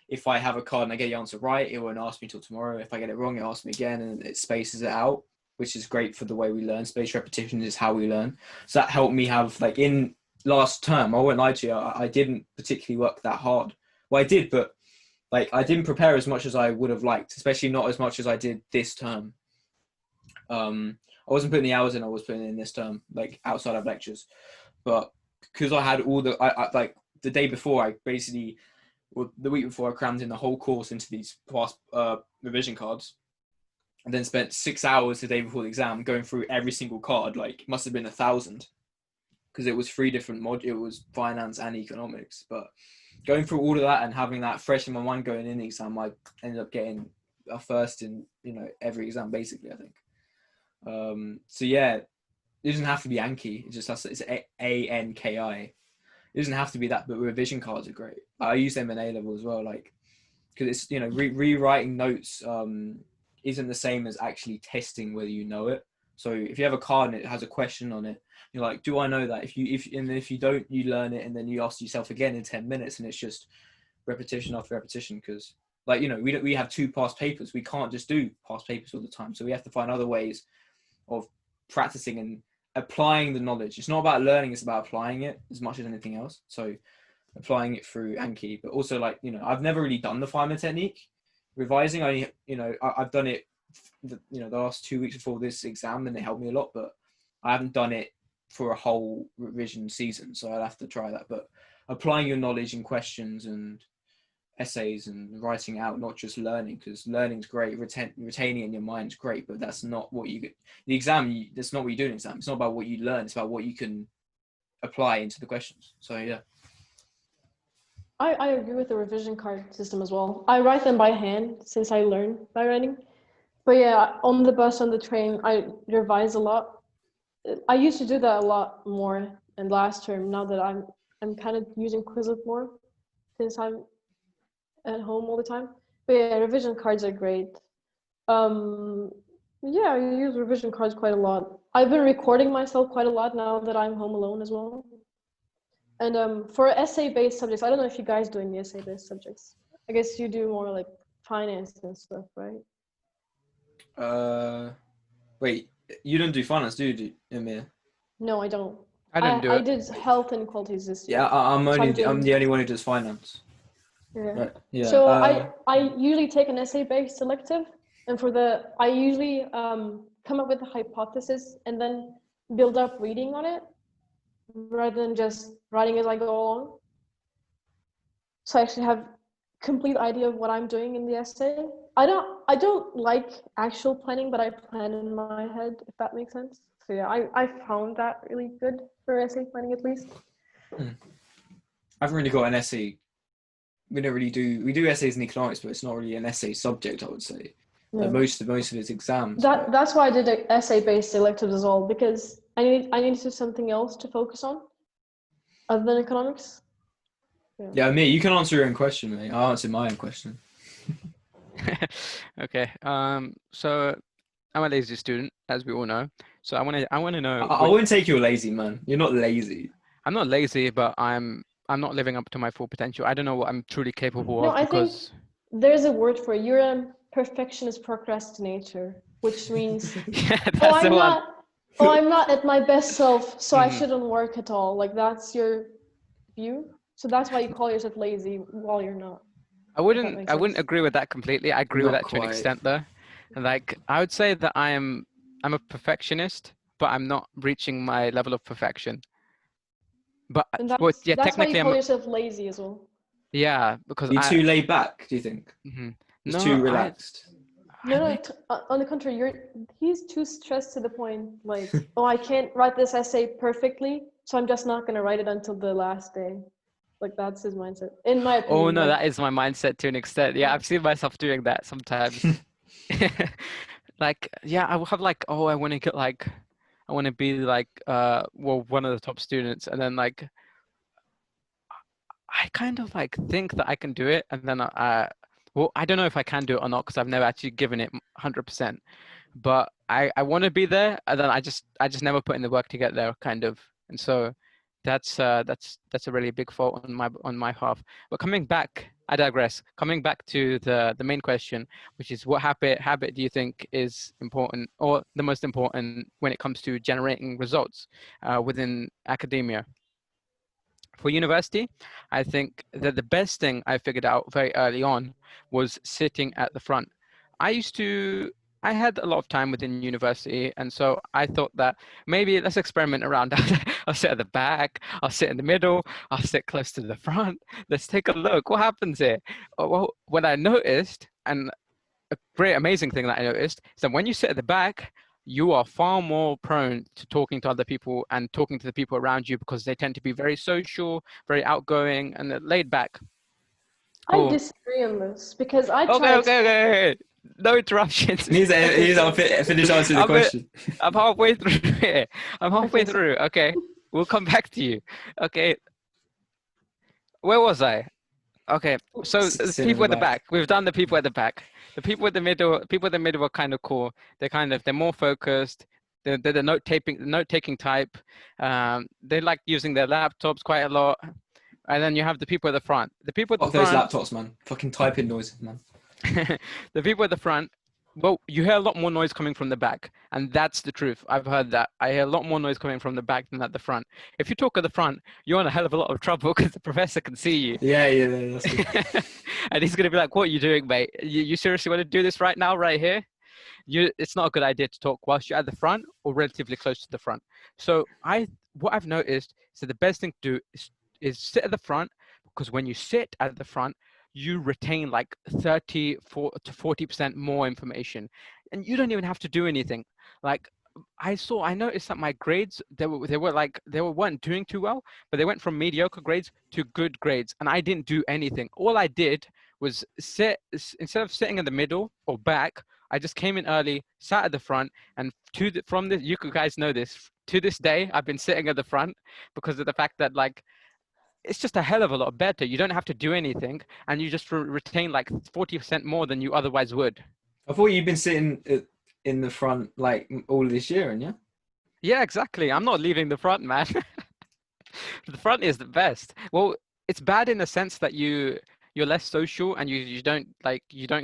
if I have a card and I get the answer right, it won't ask me till tomorrow. If I get it wrong, it asks me again, and it spaces it out, which is great for the way we learn. Spaced repetition is how we learn. So that helped me have, like, in last term, I won't lie to you, I didn't particularly work that hard. Well, I did, but like I didn't prepare as much as I would have liked, especially not as much as I did this term. I wasn't putting the hours in I was putting in this term, like outside of lectures. But because I had all I like the day before, I basically, well, the week before, I crammed in the whole course into these past revision cards, and then spent 6 hours the day before the exam going through every single card. Like, it must have been 1,000, because it was 3 different modules. It was finance and economics. But going through all of that and having that fresh in my mind going in the exam, I ended up getting a first in, every exam basically, I think. So yeah, it doesn't have to be Anki. It just has to, it's Anki. It doesn't have to be that, but revision cards are great. I use them in A level as well, like, because it's, rewriting notes isn't the same as actually testing whether you know it. So if you have a card and it has a question on it, you're like, do I know that? If you don't, you learn it, and then you ask yourself again in 10 minutes, and it's just repetition after repetition. Because, like, we have 2 past papers. We can't just do past papers all the time. So we have to find other ways of practicing and applying the knowledge. It's not about learning, it's about applying it as much as anything else. So applying it through Anki, but also, like, I've never really done the Feynman technique revising. I've done it the last 2 weeks before this exam, and it helped me a lot, but I haven't done it for a whole revision season, so I'll have to try that. But applying your knowledge in questions and essays and writing out, not just learning, because learning's great, retaining in your mind is great, but that's not what you get. The exam, that's not what you do in an exam. It's not about what you learn, it's about what you can apply into the questions. So yeah. I agree with the revision card system as well. I write them by hand since I learned by writing. But yeah, on the bus, on the train, I revise a lot. I used to do that a lot more in last term. Now that I'm kind of using Quizlet more since I'm at home all the time. But yeah, revision cards are great. Yeah, I use revision cards quite a lot. I've been recording myself quite a lot now that I'm home alone as well. And for essay-based subjects, I don't know if you guys do any essay-based subjects. I guess you do more like finance and stuff, right? Wait, you don't do finance, do you, Amir? No, I don't. I didn't do I it. did health and qualities this year. Yeah, I'm doing- the only one who does finance. Yeah. Right. Yeah. So I usually take an essay-based elective, and I usually come up with a hypothesis and then build up reading on it, rather than just writing as I go along. So I actually have complete idea of what I'm doing in the essay. I don't like actual planning, but I plan in my head, if that makes sense. So yeah, I found that really good for essay planning, at least. I haven't really got an essay. We do essays in economics, but it's not really an essay subject, I would say. No. Most of it's exams. That's why I did essay-based electives as well, because I needed something else to focus on other than economics. Yeah, Amir, you can answer your own question, mate. I'll answer my own question. Okay. So I'm a lazy student, as we all know. So I wanna know I wouldn't take you lazy, man. You're not lazy. I'm not lazy, but I'm not living up to my full potential. I don't know what I'm truly capable No, of I think because there's a word for it. You're a perfectionist procrastinator, which means, yeah, oh, that's the one. I'm not at my best self, so I Mhm. shouldn't work at all. Like that's your view. So that's why you call yourself lazy while you're not. If that makes I wouldn't sense. agree with that completely. I agree with Not that to an quite. extent though. Like I would say that I'm a perfectionist, but I'm not reaching my level of perfection. But And well, yeah, that's why you technically call I'm yourself lazy as well. yeah, because Are you I too laid back, do you think? mhm. Just No, too relaxed? No, I no. make On the contrary, he's too stressed to the point. Like, oh, I can't write this essay perfectly, so I'm just not gonna write it until the last day. Like that's his mindset, in my oh opinion. no, Like, that is my mindset to an extent. Yeah, I've seen myself doing that sometimes. Like, yeah, I will have like, oh, I want to get like, I want to be like, well, one of the top students, and then like, I kind of like think that I can do it, and then well, I don't know if I can do it or not because I've never actually given it 100%. But I want to be there, and then I just never put in the work to get there, kind of. And so that's a really big fault on my half. But coming back, I digress. Coming back to the main question, which is what habit do you think is important or the most important when it comes to generating results within academia? For university, I think that the best thing I figured out very early on was sitting at the front. I used to, I had a lot of time within university, and so I thought that maybe let's experiment around. I'll sit at the back, I'll sit in the middle, I'll sit close to the front. Let's take a look. What happens here? Well, what I noticed, and a great amazing thing that I noticed is that when you sit at the back, you are far more prone to talking to other people and talking to the people around you because they tend to be very social, very outgoing, and they're laid back. I Cool. disagree on this because I Okay, tried. okay, okay. No interruptions. Okay, He's okay, finish answering the I'm, a- question. I'm halfway through here. I'm halfway okay. So through. Okay, we'll come back to you. Okay, where was I? Okay, so the Sit in people the at the back. back. We've done the people at the back. The people at the middle are kind of cool. They're more focused. They're the note taking type. They like using their laptops quite a lot. And then you have the people at the front. The people at the Fuck those front, laptops, man. Fucking typing noises, man. the people at the front. Well, you hear a lot more noise coming from the back, and that's the truth. I've heard that. I hear a lot more noise coming from the back than at the front. If you talk at the front, you're in a hell of a lot of trouble because the professor can see you. Yeah, yeah, that's good. And he's gonna be like, "What are you doing, mate? You seriously want to do this right now, right here? It's not a good idea to talk whilst you're at the front or relatively close to the front." So what I've noticed is that the best thing to do is sit at the front because when you sit at the front, you retain like 34 to 40% more information, and you don't even have to do anything. Like I noticed that my grades they weren't doing too well, but they went from mediocre grades to good grades, and I didn't do anything. All I did was instead of sitting in the middle or back, I just came in early, sat at the front, and from this, you guys know this. To this day, I've been sitting at the front because of the fact that like it's just a hell of a lot better. You don't have to do anything, and you just retain like 40% more than you otherwise would. I thought you'd been sitting in the front like all of this year, and yeah. Yeah, exactly. I'm not leaving the front, man. The front is the best. Well, it's bad in the sense that you're less social and you don't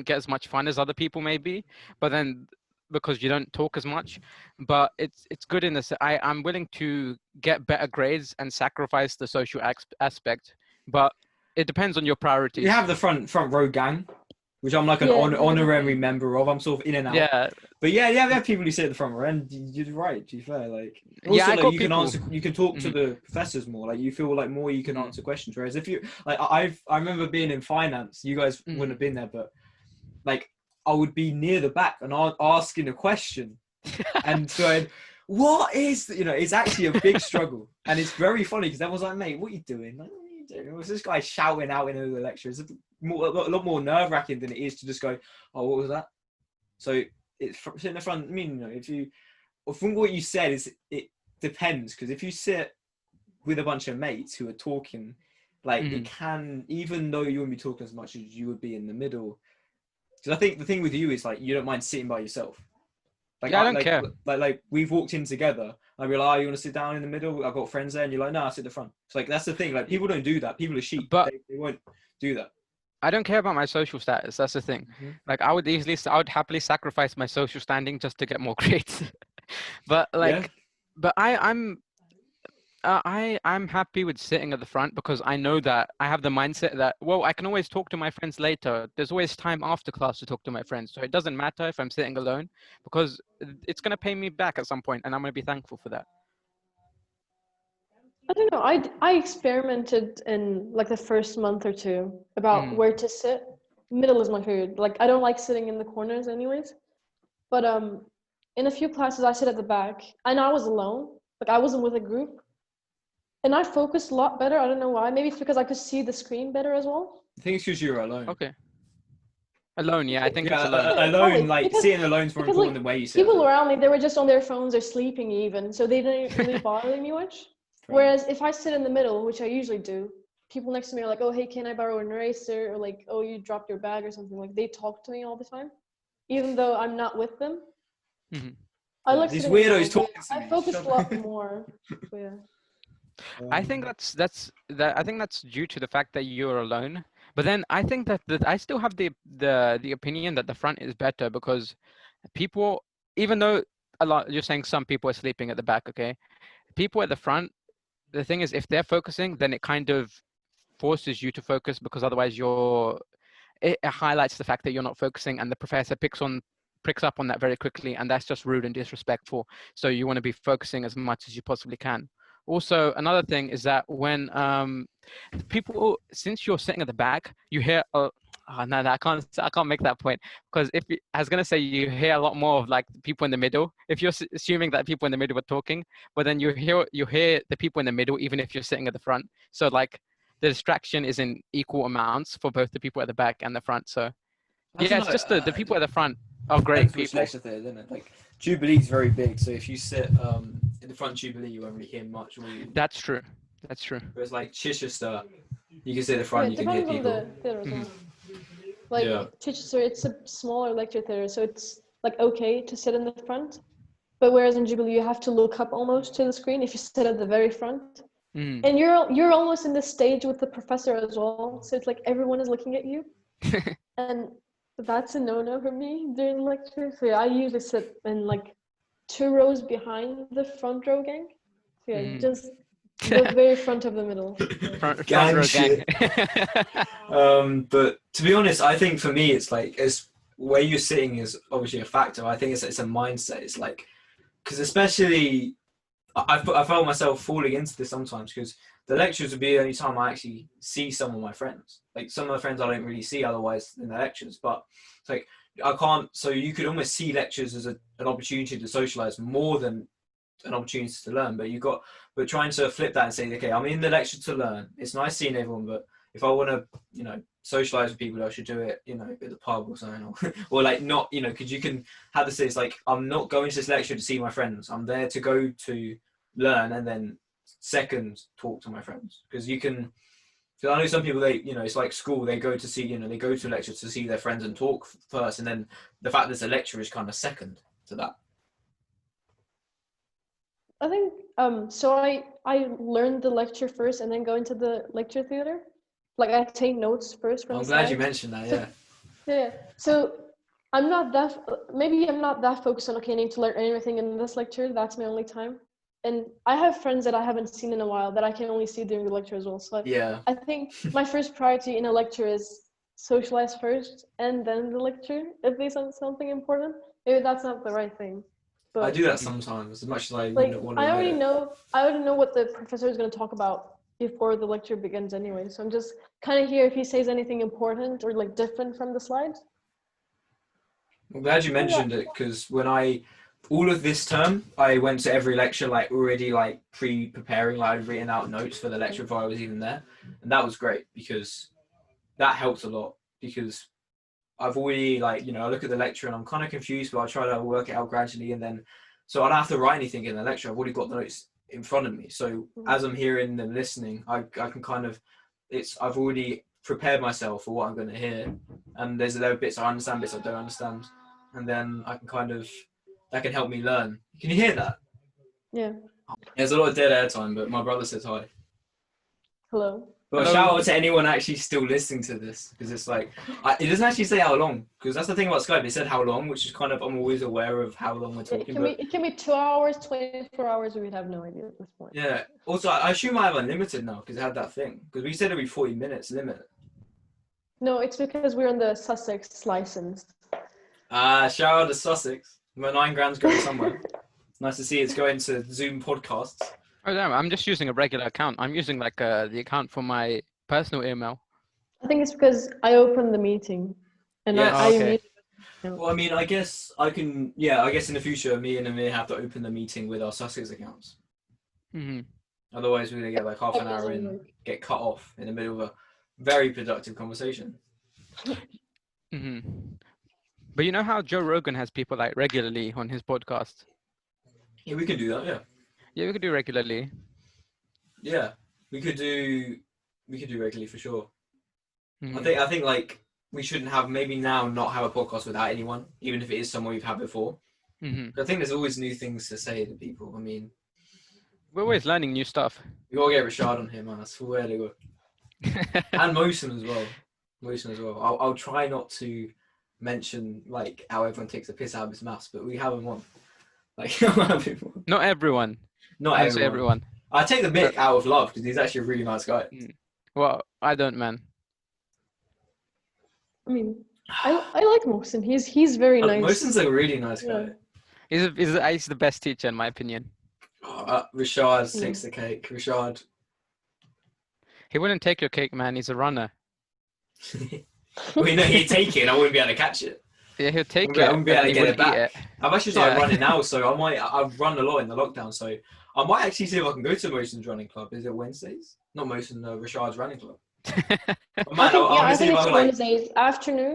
get as much fun as other people maybe, but then because you don't talk as much, but it's good in this. I'm willing to get better grades and sacrifice the social aspect, but it depends on your You priorities. have the front row gang, which I'm like an yeah, honorary member of. I'm sort of in and out. Yeah, But yeah, yeah, we have people who sit at the front row, and you're right. To be fair, like yeah, also I like got you can people. answer, you can talk to Mhm, the professors more. Like you feel like more you can mhm, answer questions. Whereas if you like, I remember being in finance. You guys wouldn't have mhm. been there, but like I would be near the back and asking a question and going, "What is?" It's actually a big struggle, and it's very funny because everyone's like, "Mate, what are you doing?" Like, what are you doing? It was this guy shouting out in the lecture. It's a lot more nerve wracking than it is to just go, "Oh, what was that?" So it's sitting in the front. I mean, if you, from what you said, is it depends because if you sit with a bunch of mates who are talking, like it Mhm. can, even though you wouldn't be talking as much as you would be in the middle, Because I think the thing with you is like you don't mind sitting by yourself. Like, Yeah, I don't care. Like we've walked in together. I'd be like, oh, you want to sit down in the middle? I've got friends there, and you're like, no, I sit at the front. It's like that's the thing. Like people don't do that. People are sheep. But They won't do that. I don't care about my social status. That's the thing. Mhm. Like I would happily sacrifice my social standing just to get more grades. But like, Yeah. but I'm happy with sitting at the front because I know that I have the mindset that, well, I can always talk to my friends later. There's always time after class to talk to my friends. So it doesn't matter if I'm sitting alone because it's going to pay me back at some point and I'm going to be thankful for that. I don't know. I experimented in like the first month or two about where to sit. Middle is my favorite. Like I don't like sitting in the corners anyways. But in a few classes I sit at the back and I was alone. Like I wasn't with a group. And I focused a lot better. I don't know why. Maybe it's because I could see the screen better as well. I think it's because you're alone. Okay. Alone, yeah, I think it's Yeah, alone. alone. Like sitting alone is more because, important like, than where you sit. People around me, they were just on their phones or sleeping even, so they didn't really bother me much. Whereas if I sit in the middle, which I usually do, people next to me are like, oh, hey, can I borrow an eraser? Or like, oh, you dropped your bag or something. Like they talk to me all the time, even though I'm not with them. Mm-hmm. I like these sitting in the weirdos middle, talking to me. I focused a lot more. So, yeah. I think I think that's due to the fact that you're alone. But then I think that I still have the opinion that the front is better because people, even though you're saying some people are sleeping at the back, okay? People at the front, the thing is, if they're focusing, then it kind of forces you to focus because otherwise it highlights the fact that you're not focusing and the professor picks up on that very quickly, and that's just rude and disrespectful. So you want to be focusing as much as you possibly can. Also, another thing is that when people, since you're sitting at the back, you hear no, I can't make that point because I was gonna say you hear a lot more of like people in the middle. If you're assuming that people in the middle were talking, but then you hear the people in the middle even if you're sitting at the front. So like the distraction is in equal amounts for both the people at the back and the front. So yeah, it's just the people at the front are great people. Lecture theatre, isn't it? Like Jubilee's very big, so if you sit in the front Jubilee, you won't really hear much. That's true. That's true. Whereas like Chichester, you can sit at the front, Yeah, you can hear depends people. on the theater as well. Like Chichester, it's a smaller lecture theater, so it's like okay to sit in the front. But whereas in Jubilee, you have to look up almost to the screen if you sit at the very front. And you're almost in the stage with the professor as well, so it's like everyone is looking at you. And that's a no-no for me during lecture. So yeah, I usually sit in like 2 rows behind the front row gang. So yeah, just the very front of the middle. Front row gang. But to be honest, I think for me, it's like where you're sitting is obviously a factor. I think it's a mindset. It's like, because especially I found myself falling into this sometimes because the lectures would be the only time I actually see some of my friends. Like some of my friends I don't really see otherwise in the lectures, but it's like I can't. So you could almost see lectures as an opportunity to socialize more than an opportunity to learn. But trying to flip that and say, okay, I'm in the lecture to learn. It's nice seeing everyone, but if I want to, socialize with people, I should do it, at the pub or something, or like not, because you can have this. It's like I'm not going to this lecture to see my friends. I'm there to go to learn and then second talk to my friends, because you can. So I know some people, it's like school. They go to see, they go to lectures to see their friends and talk first, and then the fact there's a lecture is kind of second to that. I think so. I learned the lecture first, and then go into the lecture theater. Like I take notes first from. I'm glad you mentioned that. Yeah. Yeah. So I'm not that. Maybe I'm not that focused on. Okay, I need to learn everything in this lecture. That's my only time. And I have friends that I haven't seen in a while that I can only see during the lecture as well. So yeah. I think my first priority in a lecture is socialize first and then the lecture if there's something important. Maybe that's not the right thing. But I do that sometimes, as much as I like, want to. I already know what the professor is going to talk about before the lecture begins anyway. So I'm just kind of here if he says anything important or like different from the slides. I'm glad you mentioned it, because all of this term, I went to every lecture like already like pre-preparing, like I'd written out notes for the lecture before I was even there, and that was great because that helped a lot. Because I've already I look at the lecture and I'm kind of confused, but I try to work it out gradually, and then so I don't have to write anything in the lecture. I've already got the notes in front of me, so as I'm hearing them listening, I can kind of I've already prepared myself for what I'm going to hear, and there are bits I understand, bits I don't understand, and then I can that can help me learn. Can you hear that? Yeah. There's a lot of dead air time, but my brother says hi. Hello. But Hello. shout out to anyone actually still listening to this, because it's like, it doesn't actually say how long, because that's the thing about Skype. It said how long, which is kind of, I'm always aware of how long we're Yeah, talking. it can be 2 hours, 24 hours. We would have no idea at this point. Yeah. Also, I assume I have unlimited now, because it had that thing. Because we said it'd be 40 minutes limit. No, it's because we're on the Sussex license. Shout out to Sussex. My 9 grand's going somewhere. Nice to see it's going to Zoom podcasts. Oh, damn, I'm just using a regular account. I'm using like the account for my personal email. I think it's because I opened the meeting, and Yes. I Okay. immediately. Well, I mean, I guess I can. Yeah, I guess in the future, me and Amir have to open the meeting with our Sussex accounts. Mm-hmm. Otherwise, we're gonna get like half an hour in, get cut off in the middle of a very productive conversation. Mm-hmm. But you know how Joe Rogan has people like regularly on his podcast? Yeah, we can do that. Yeah. Yeah, we could do regularly. Yeah, we could do regularly for sure. Mhm. I think like we shouldn't have maybe now not have a podcast without anyone, even if it is someone we've had before. Mhm. I think there's always new things to say to people. I mean, We're always learning new stuff. we gotta get Rashad on here, man. I swear to God. And Mosen as well. I'll try not to mention like how everyone takes a piss out of his maths, but we have him on. Like, Not everyone. not I say everyone. everyone. I take the mick out of love because he's actually a really nice guy. Well, I don't, man. I mean, I like Mohsen. He's very nice. Mosen's a really nice guy. Yeah. He's the best teacher in my opinion. Rashad takes the cake. Rashad. He wouldn't take your cake, man. He's a runner. Well, you know, he'd take it and I wouldn't be able to catch it. Yeah, he'll take I it. wouldn't be able to but he get it wouldn't eat back. it. I've actually started Yeah. running now, so I've run a lot in the lockdown, so I might actually see if I can go to Mosen's running club. Is it Wednesdays? Not Mosen, Rashad's running club. But man, I think it's like Wednesday afternoon.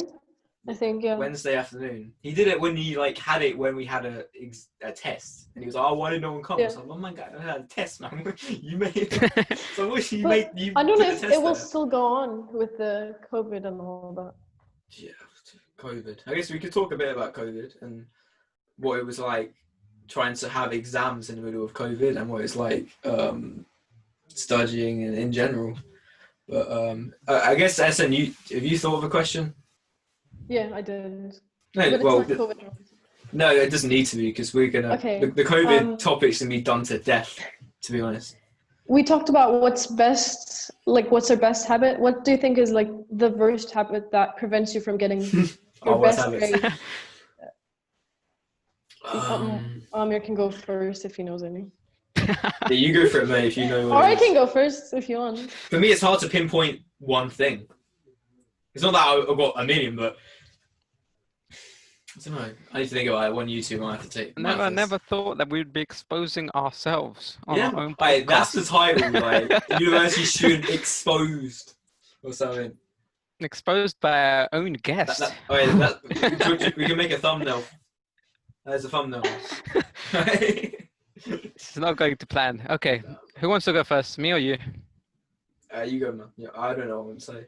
I think, yeah. Wednesday afternoon. He did it when he like had it when we had a test, and he was like, "Oh, why did no one come?" Yeah. I was like, "Oh my god, I had a test, man. You made it." So what you But made? You I don't did know the if test it will there. still go on with the COVID and all that. Yeah, COVID. I guess we could talk a bit about COVID and what it was like trying to have exams in the middle of COVID and what it's like studying in general. But I guess SN, have you thought of a question? Yeah, I did. No, But it's well, not COVID. no, it doesn't need to be because we're gonna. Okay, The COVID topic's gonna be done to death. To be honest. We talked about what's best, like what's our best habit. What do you think is like the worst habit that prevents you from getting your worst best habits. grade? Um, Amir can go first if he knows any. yeah, you go for it, mate. If you know. Or I can go first if you want. For me, it's hard to pinpoint one thing. It's not that I've got a million, but I don't know. I need to think about it. One YouTube I have to take. Never thought that we'd be exposing ourselves on our own Hey, that's the podcast. title, like university student exposed or something. Exposed by our own guest. We can make a thumbnail. There's a thumbnail. It's not going to plan. Okay, who wants to go first, me or you? You go, man. Yeah, I don't know what I'm to say.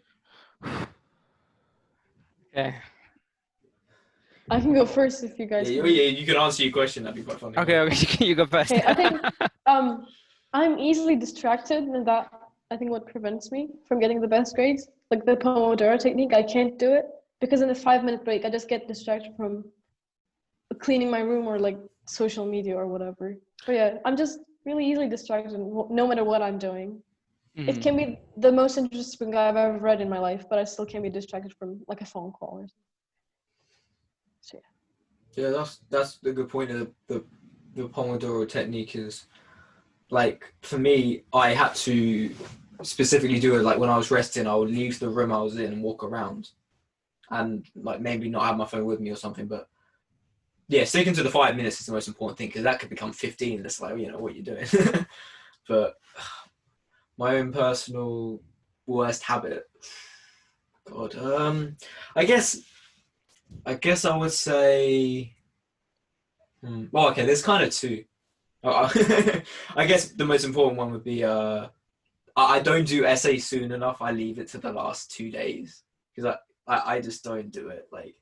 Okay. I can go first if you guys. Yeah, can. you can answer your question. That'd be quite funny. Okay, you go first. Okay, I think I'm easily distracted, and that I think what prevents me from getting the best grades, like the Pomodoro technique. I can't do it because in the 5-minute break, I just get distracted from cleaning my room or like social media or whatever. But yeah, I'm just really easily distracted no matter what I'm doing. It can be the most interesting guy I've ever read in my life, but I still can be distracted from like a phone call or something. So yeah. Yeah, that's the good point of the Pomodoro technique is, like, for me, I had to specifically do it, like, when I was resting, I would leave the room I was in and walk around and, like, maybe not have my phone with me or something, but yeah, sticking to the 5 minutes is the most important thing because that could become 15. It's like, you know, what you're doing. But my own personal worst habit, God, I guess I would say, well, okay, there's kind of two. I guess the most important one would be I don't do essays soon enough. I leave it to the last 2 days because I just don't do it. Like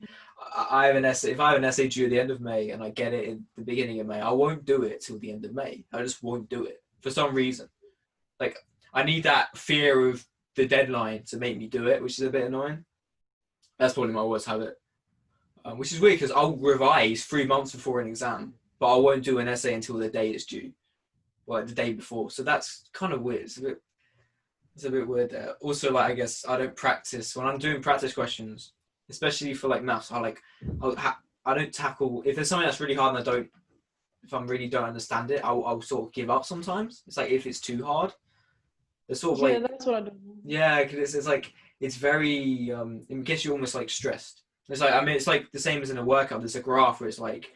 I have an essay. If I have an essay due at the end of May and I get it in the beginning of May, I won't do it till the end of May. I just won't do it for some reason. Like I need that fear of the deadline to make me do it, which is a bit annoying. That's probably my worst habit, which is weird because I'll revise 3 months before an exam, but I won't do an essay until the day it's due, like the day before. So that's kind of weird. It's a bit weird there. Also, like I guess I don't practice when I'm doing practice questions, especially for like maths. I don't tackle if there's something that's really hard and if I really don't understand it, I'll sort of give up sometimes. It's like if it's too hard. It's sort of like that's what I do. Yeah, because it's like it's very it gets you almost like stressed. It's like I mean it's like the same as in a workout. There's a graph where it's like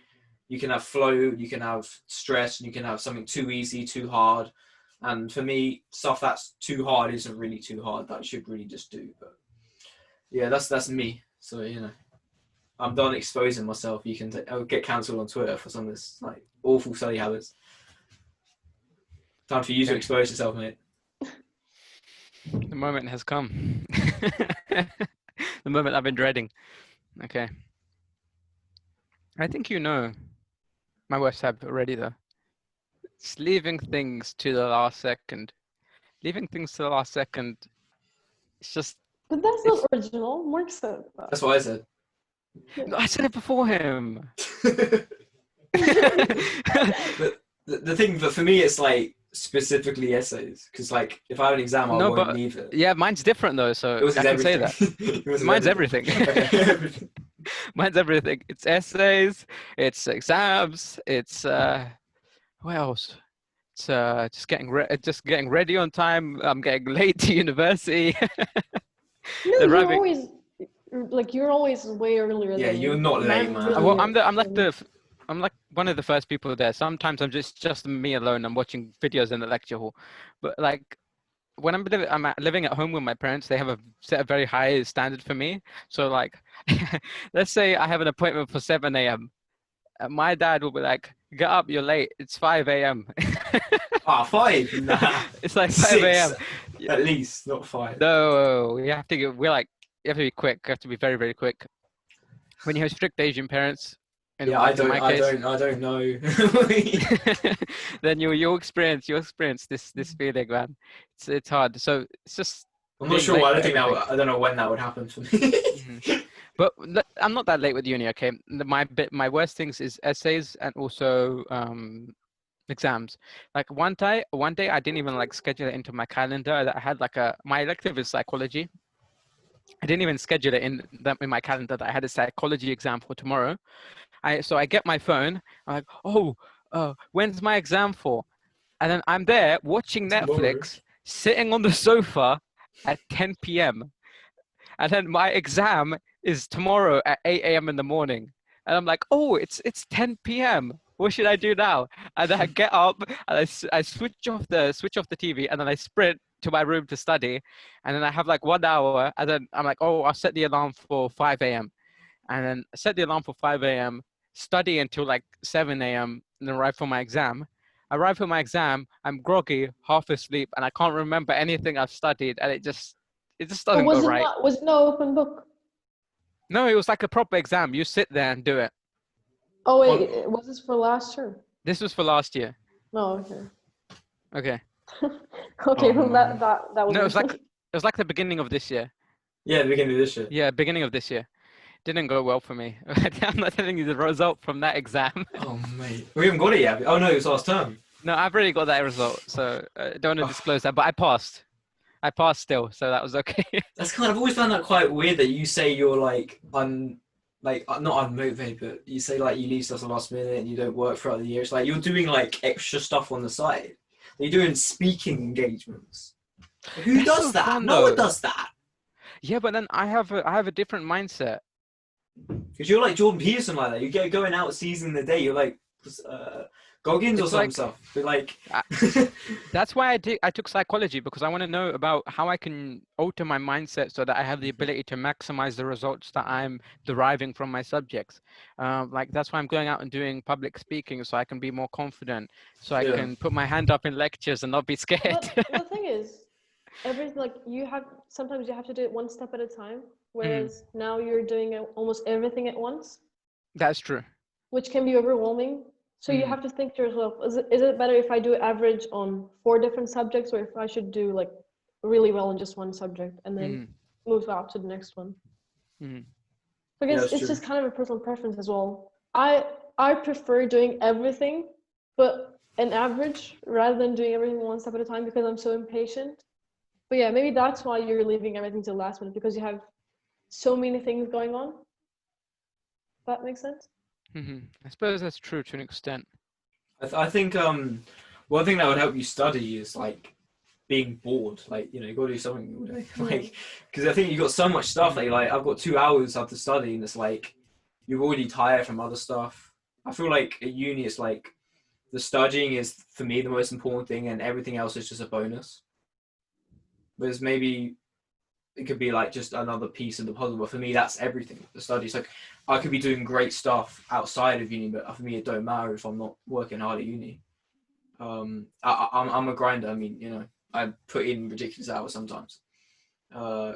you can have flow, you can have stress, and you can have something too easy, too hard. And for me, stuff that's too hard isn't really too hard. That I should really just do. But yeah, that's me. So I'm done exposing myself. I'll get cancelled on Twitter for some of this like awful study habits. Time for you to expose yourself, mate. The moment has come. The moment I've been dreading. Okay. I think you know my worst habit already, though. It's leaving things to the last second. Leaving things to the last second. It's just. But that's not original. Mark said that. That's what I said. No, I said it before him. But the thing, but for me, it's like specifically essays, because like if I have an exam, I won't leave it. Yeah, mine's different though, so I can say that. Mine's everything. Okay. Mine's everything. It's essays, it's exams, it's what else? It's just getting ready on time. I'm getting late to university. No, you're always way earlier. Yeah, you're not late, man. Well, I'm like one of the first people there. Sometimes I'm just me alone. I'm watching videos in the lecture hall, but like when I'm living at home with my parents, they have set a very high standard for me. So like, let's say I have an appointment for 7 a.m. My dad will be like, "Get up, you're late. It's 5 a.m." 5? Nah. It's like 5 a.m. At least, not 5. No, you have to be quick. You have to be very, very quick. When you have strict Asian parents. Yeah, I don't know. Then you'll experience this feeling, man. It's hard. So it's just. I'm not sure. I don't know when that would happen for me. Mm-hmm. But I'm not that late with uni. Okay, my worst things is essays and also exams. Like one day I didn't even like schedule it into my calendar. That I had my elective is psychology. I didn't even schedule it in my calendar that I had a psychology exam for tomorrow. So I get my phone. I'm like, when's my exam for? And then I'm there watching Netflix, sitting on the sofa at 10 p.m. And then my exam is tomorrow at 8 a.m. in the morning. And I'm like, it's 10 p.m. What should I do now? And then I get up and I switch off the TV and then I sprint to my room to study. And then I have like 1 hour. And then I'm like, I'll set the alarm for 5 a.m. And then I set the alarm for 5 a.m., study until like 7 a.m. and then arrive for my exam. I arrive for my exam, I'm groggy, half asleep, and I can't remember anything I've studied. And it just doesn't go right. Was it no open book? No, it was like a proper exam. You sit there and do it. Oh wait, was this for last term? This was for last year. Oh, okay. Okay. Okay, well that was. No, it was like the beginning of this year. Yeah, the beginning of this year. Yeah, beginning of this year. Didn't go well for me. I'm not telling you the result from that exam. Oh mate, we haven't got it yet. Oh no, it was last term. No, I've already got that result, so I don't want to disclose that. But I passed. I passed still, so that was okay. That's kind of, I've always found that quite weird that you say you're like not unmotivated, but you say like you leave stuff at the last minute and you don't work throughout the year. It's like you're doing like extra stuff on the side. You're doing speaking engagements. Who does that? Fun, no one does that. Yeah, but then I have a different mindset. Because you're like Jordan Peterson like that. You going out seizing the day. You're like Goggins or some stuff. But like that's why I took psychology, because I want to know about how I can alter my mindset so that I have the ability to maximize the results that I'm deriving from my subjects. Like that's why I'm going out and doing public speaking, so I can be more confident, so I can put my hand up in lectures and not be scared. But the thing is, everything, like sometimes you have to do it one step at a time, Mm-hmm. whereas now you're doing almost everything at once, That's true. which can be overwhelming. So you Mm. have to think to yourself, is it better if I do average on 4 different subjects, or if I should do like really well in just one subject and then Mm. move out to the next one? Mm. Because that's it's true. just kind of a personal preference as well. I prefer doing everything, but an average rather than doing everything one step at a time, because I'm so impatient. But yeah, maybe that's why you're leaving everything till last minute, because you have so many things going on. That makes sense? Mm-hmm. I suppose that's true to an extent. I think one thing that would help you study is like being bored. Like, you know, you got to do something all day. Like, because I think you got so much stuff that you're like, I've got 2 hours I have to study, and it's like you're already tired from other stuff. I feel like at uni it's like the studying is for me the most important thing, and everything else is just a bonus. Whereas maybe it could be like just another piece of the puzzle, but for me that's everything. The studies, like I could be doing great stuff outside of uni, but for me it don't matter if I'm not working hard at uni. I'm a grinder. I mean, you know, I put in ridiculous hours sometimes.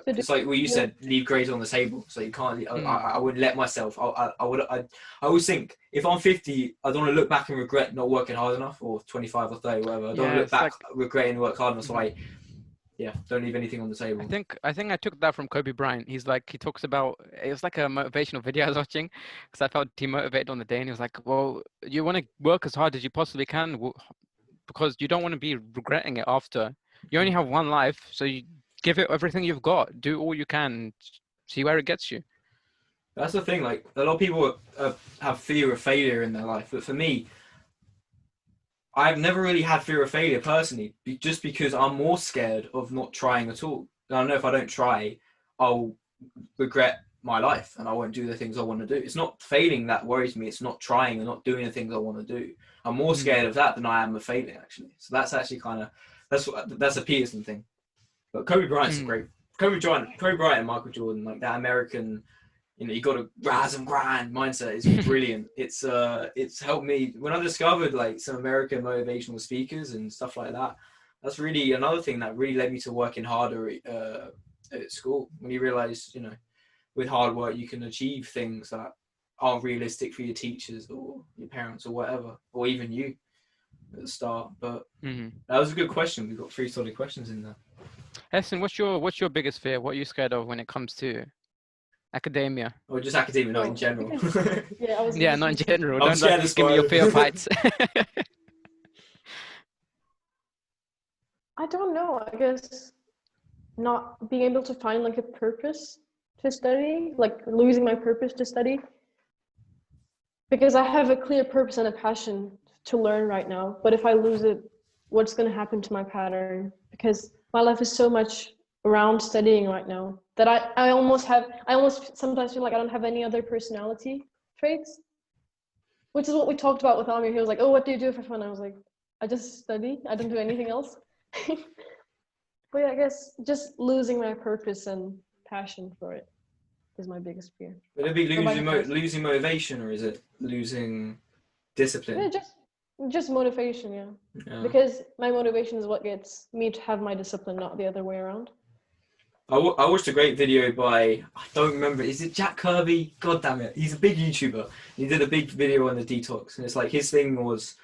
It's like what you said, leave grades on the table, so you can't. I wouldn't let myself. I always think if I'm 50, I don't want to look back and regret not working hard enough, or 25 or 30, whatever. I don't want to look back regretting work hard enough. So don't leave anything on the table. I think I took that from Kobe Bryant. He talks about, it was like a motivational video I was watching, because I felt demotivated on the day, and he was like, well, you want to work as hard as you possibly can, because you don't want to be regretting it after. You only have one life, so you give it everything you've got, do all you can, see where it gets you. That's the thing. Like a lot of people have fear of failure in their life, but for me, I've never really had fear of failure personally, just because I'm more scared of not trying at all. And I know if I don't try, I'll regret my life and I won't do the things I want to do. It's not failing that worries me. It's not trying and not doing the things I want to do. I'm more scared of that than I am of failing, actually. So that's actually kind of that's a Peterson thing. But Kobe Bryant's great. Kobe Bryant and Michael Jordan, like that American, you know, you got to rise and grind mindset is brilliant. It's helped me when I discovered like some American motivational speakers and stuff like that. That's really another thing that really led me to working harder at school. When you realize, you know, with hard work you can achieve things that aren't realistic for your teachers or your parents or whatever, or even you at the start. But that was a good question. We've got 3 solid questions in there. Essen, what's your biggest fear? What are you scared of when it comes to academia? Or just academia, not in general. Not in general. I'm scared Don't give me your fear of heights. I don't know. I guess not being able to find like a purpose to study, like losing my purpose to study. Because I have a clear purpose and a passion to learn right now. But if I lose it, what's going to happen to my pattern? Because my life is so much around studying right now that I almost sometimes feel like I don't have any other personality traits, which is what we talked about with Amir. He was like, oh, what do you do for fun? I was like, I just study. I don't do anything else. But yeah, I guess just losing my purpose and passion for it is my biggest fear. Would it be losing motivation, or is it losing discipline? Yeah, just motivation, yeah. Because my motivation is what gets me to have my discipline, not the other way around. I watched a great video by, I don't remember, is it Jack Kirby? God damn it. He's a big YouTuber. He did a big video on the detox, and it's like his thing was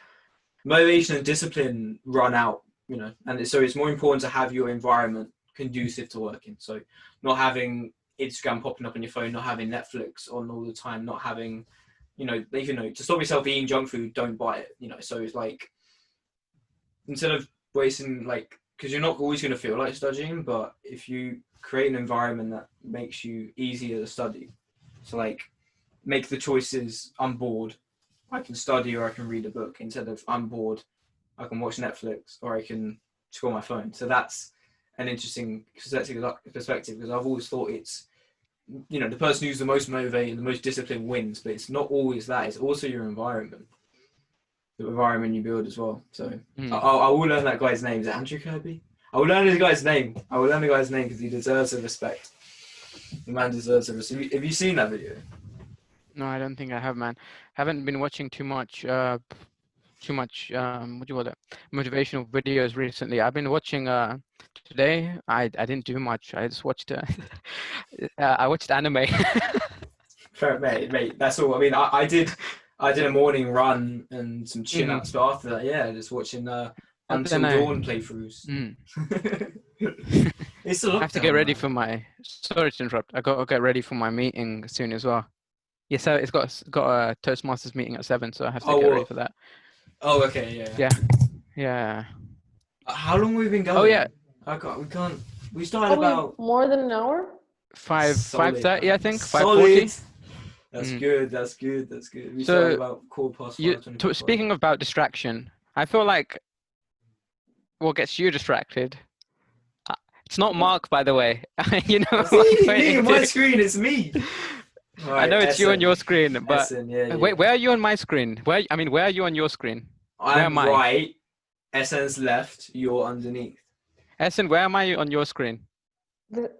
motivation and discipline run out, you know, and so it's more important to have your environment conducive to working. So not having Instagram popping up on your phone, not having Netflix on all the time, not having, you know, to stop yourself eating junk food, don't buy it, you know. So it's like, instead of wasting, like, because you're not always going to feel like studying, but if you create an environment that makes you easier to study, so like make the choices, I'm bored, I can study or I can read a book, instead of I'm bored, I can watch Netflix or I can scroll my phone. So that's an interesting perspective, because I've always thought it's, you know, the person who's the most motivated, the most disciplined wins, but it's not always that. It's also your environment, the environment you build as well. So I will learn that guy's name. Is it Andrew Kirby? I will learn the guy's name. Because he deserves the respect. The man deserves the respect. Have you seen that video? No, I don't think I have, man. Haven't been watching too much. too much what do you call it, motivational videos recently. I've been watching today. I didn't do much. I just watched I watched anime. Fair, mate. That's all. I mean, I did a morning run and some chin ups, but after that, yeah, just watching Until Dawn playthroughs. It's a lot. I have to get ready for my. Sorry to interrupt. I got to get ready for my meeting soon as well. Yeah, so it's got a Toastmasters meeting at 7, so I have to get ready for that. Oh, okay, yeah. Yeah. How long have we been going? Oh yeah. We can't. We started about more than an hour. 5:30, I think. 5:40. That's good. That's good. We So, started about 5:15. Speaking about distraction, I feel like what gets you distracted. It's not Mark, by the way. You know. Me, my screen. It's me. Right, I know it's you on your screen, but Essen, yeah. wait, where are you on my screen? Where are you on your screen? I'm right. Essen's left. You're underneath. Essen, where am I on your screen?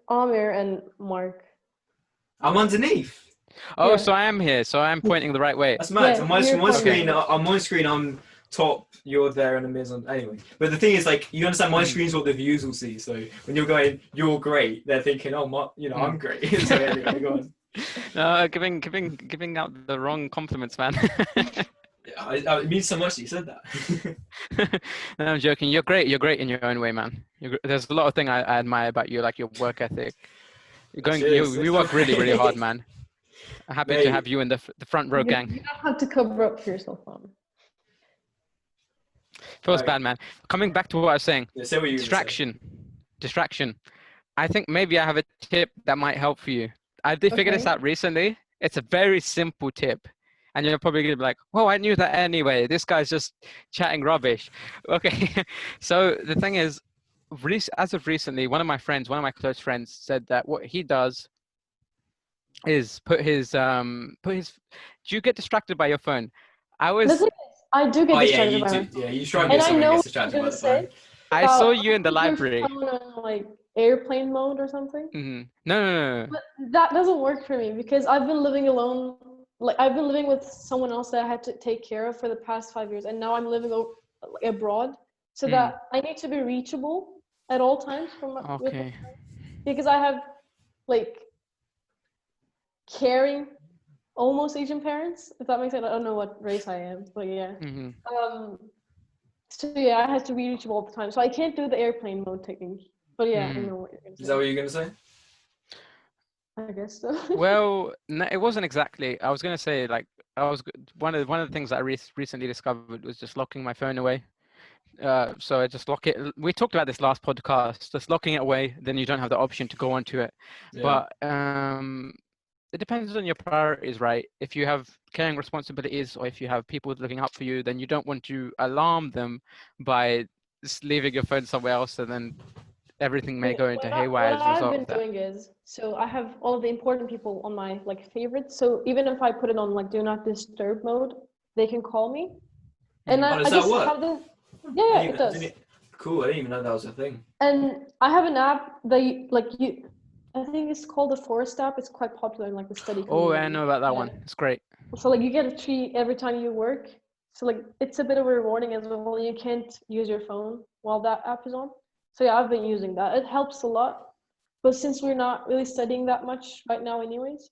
Amir and Mark. I'm underneath. Oh, Yeah. so I am here. So I'm pointing the right way. That's mad. Yeah, on my you're screen, I'm top. You're there, and Amir's on. Anyway, but the thing is, like, you understand, my screen's what the views will see. So when you're going, you're great. They're thinking, oh, I'm great. So anyway, go on. No, giving out the wrong compliments, man. It means so much that you said that. No, I'm joking. You're great. You're great in your own way, man. There's a lot of things I admire about you, like your work ethic. You work really, really hard, man. I'm happy to have you in the front row gang. You don't have to cover up for yourself, man. Feels bad, man. Coming back to what I was saying. Yeah, say what you Distraction. I think maybe I have a tip that might help for you. I did figure this out recently. It's a very simple tip. And you're probably going to be like, well, I knew that anyway. This guy's just chatting rubbish. Okay. So the thing is, as of recently, one of my close friends said that what he does is put his do you get distracted by your phone? I do get distracted by it. Yeah, you struggle. And I know what you're going to say. I saw you in the library. On, like, airplane mode or something. Mm-hmm. No. But that doesn't work for me because I've been living alone. Like, I've been living with someone else that I had to take care of for the past 5 years, and now I'm living abroad, so that I need to be reachable at all times because I have, like, caring, almost Asian parents, if that makes sense. I don't know what race I am, but yeah. Mm-hmm. So yeah, I have to be reachable all the time, so I can't do the airplane mode technique. But yeah, I know what you're gonna say. Is that what you're gonna say? I guess so. Well, no, it wasn't exactly. I was gonna say, like, one of the things that I recently discovered was just locking my phone away. So I just lock it. We talked about this last podcast. Just locking it away, then you don't have the option to go onto it. Yeah. But it depends on your priorities, right? If you have caring responsibilities, or if you have people looking out for you, then you don't want to alarm them by just leaving your phone somewhere else, and then everything may go into haywire as a result of that. What I've been doing is, so I have all of the important people on my, like, favorites. So even if I put it on, like, do not disturb mode, they can call me. And I just have the, yeah, it does. Cool. I didn't even know that was a thing. And I have an app that I think it's called the Forest app. It's quite popular in, like, the study community. Oh, I know about that one. It's great. So, like, you get a treat every time you work. So, like, it's a bit of rewarding as well. You can't use your phone while that app is on. So yeah, I've been using that. It helps a lot. But since we're not really studying that much right now anyways,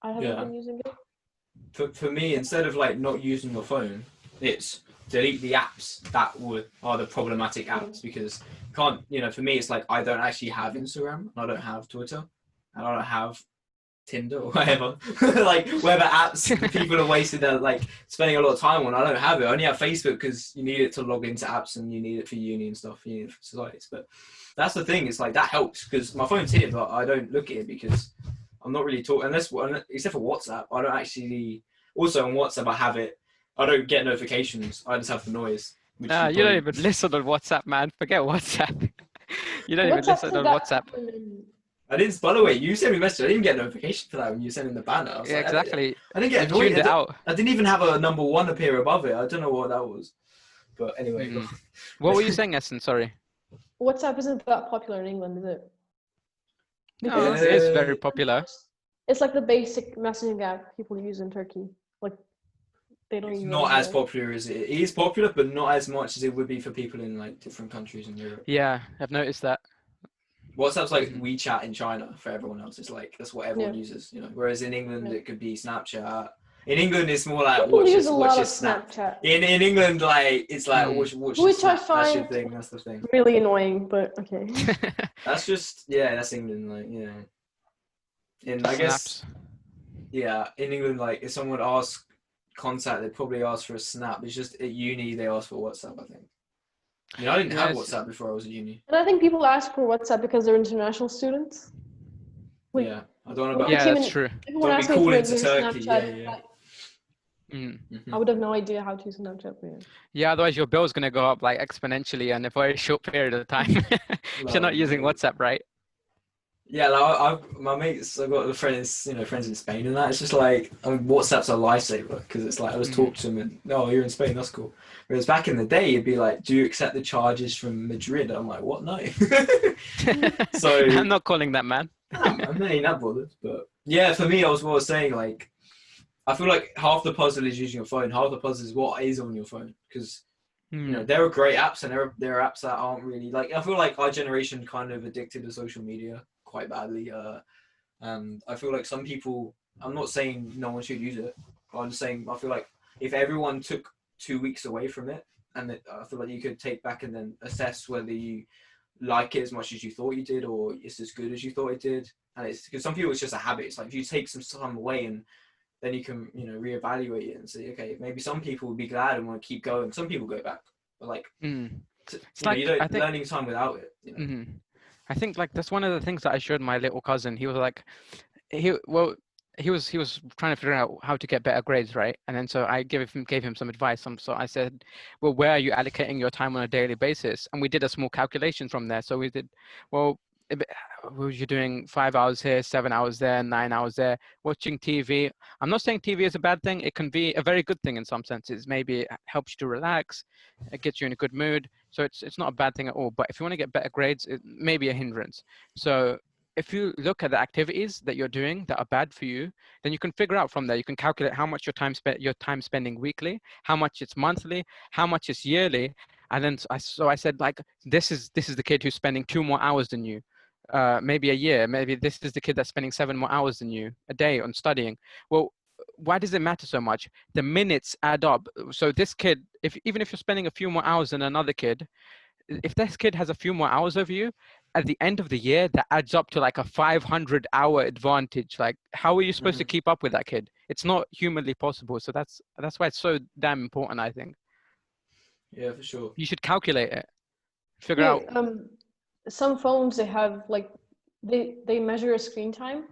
I haven't been using it. For me, instead of, like, not using your phone, it's delete the apps that are the problematic apps, because you can't, for me, it's like, I don't actually have Instagram, and I don't have Twitter, and I don't have Tinder or whatever. Like, whatever apps people are wasting their, like, spending a lot of time on, I don't have it. I only have Facebook because you need it to log into apps, and you need it for uni and stuff, you need it for societies. But that's the thing, it's like, that helps because my phone's here, but I don't look at it because I'm not really talking, except for WhatsApp. I don't actually, also on WhatsApp, I don't get notifications. I just have the noise. You don't even listen on WhatsApp, man. Forget WhatsApp. You don't even listen on WhatsApp. I didn't, by the way, you sent me a message. I didn't get a notification for that when you sent in the banner. Yeah, exactly. I didn't get annoyed. I didn't even have a number 1 appear above it. I don't know what that was. But anyway. What were you saying, Essen? Sorry. WhatsApp isn't that popular in England, is it? No, it is very popular. It's like the basic messaging app people use in Turkey. Like, they don't It's use not it as anymore. popular as it is popular, but not as much as it would be for people in like different countries in Europe. Yeah, I've noticed that. WhatsApp's like Mhm. WeChat in China for everyone else. It's like that's what everyone Yeah. uses, you know. Whereas in England, Yeah. it could be Snapchat. In England, it's more like People use a watch lot of this Snap. Snapchat, In England, like it's like Mm. watch your which I Snap. That's your find thing. That's the thing. really annoying, but okay. That's just that's England. Like in I guess Snaps. in England, like if someone would ask contact, they'd probably ask for a Snap. It's just at uni they ask for WhatsApp. I think. You know, I didn't have Yes. WhatsApp before I was at uni. And I think people ask for WhatsApp because they're international students. Like, Yeah, I don't know when about. I Yeah, came that's in, true. everyone Don't be asked me for calling to their Turkey. Snapchat. Yeah. Mm. Mhm. I would have no idea how to use Snapchat. But yeah. Yeah, otherwise your bill's gonna go up like exponentially in a very short period of time. If you're Oh, not using mate. WhatsApp, right? Yeah, like my mates, I've got friends, friends in Spain and that. It's just like, WhatsApp's a lifesaver because it's like I just Mm. talk to them and, oh, you're in Spain, that's cool. Whereas back in the day, you'd be like, do you accept the charges from Madrid? I'm like, what? No. So I'm not calling that, man. I'm not even that bothered. But yeah, for me, I was saying like, I feel like half the puzzle is using your phone, half the puzzle is what is on your phone because. Mm. There are great apps and there are apps that aren't really like I feel like our generation kind of addicted to social media quite badly. And I feel like some people I'm not saying no one should use it, but I'm just saying I feel like if everyone took 2 weeks away from it I feel like you could take back and then assess whether you like it as much as you thought you did or it's as good as you thought it did. And it's because some people it's just a habit. It's like if you take some time away and then you can reevaluate it and say okay maybe some people would be glad and want to keep going. Some people go back but like Mm. It's you like I don't think. learning time without it Mhm. I think like that's one of the things that I showed my little cousin. He was like, he was trying to figure out how to get better grades, right? And then so I gave him some advice. So I said, well, where are you allocating your time on a daily basis? And we did a small calculation from there. So we did, well, you're doing 5 hours here, 7 hours there, 9 hours there, watching TV. I'm not saying TV is a bad thing. It can be a very good thing in some senses. Maybe it helps you to relax, it gets you in a good mood. So it's not a bad thing at all. But if you want to get better grades, it may be a hindrance. So if you look at the activities that you're doing that are bad for you, then you can figure out from there. You can calculate how much your time spending weekly, how much it's monthly, how much it's yearly, and then I said like this is the kid who's spending 2 more hours than you, maybe a year. Maybe this is the kid that's spending 7 more hours than you a day on studying. Well, why does it matter so much? The minutes add up. So this kid, even if you're spending a few more hours than another kid, if this kid has a few more hours over you, at the end of the year, that adds up to like a 500-hour advantage. Like, how are you supposed to mm-hmm. keep up with that kid? It's not humanly possible. So that's why it's so damn important, I think. Yeah, for sure. You should calculate it. Figure Yeah, out. some phones they have like they measure your screen time,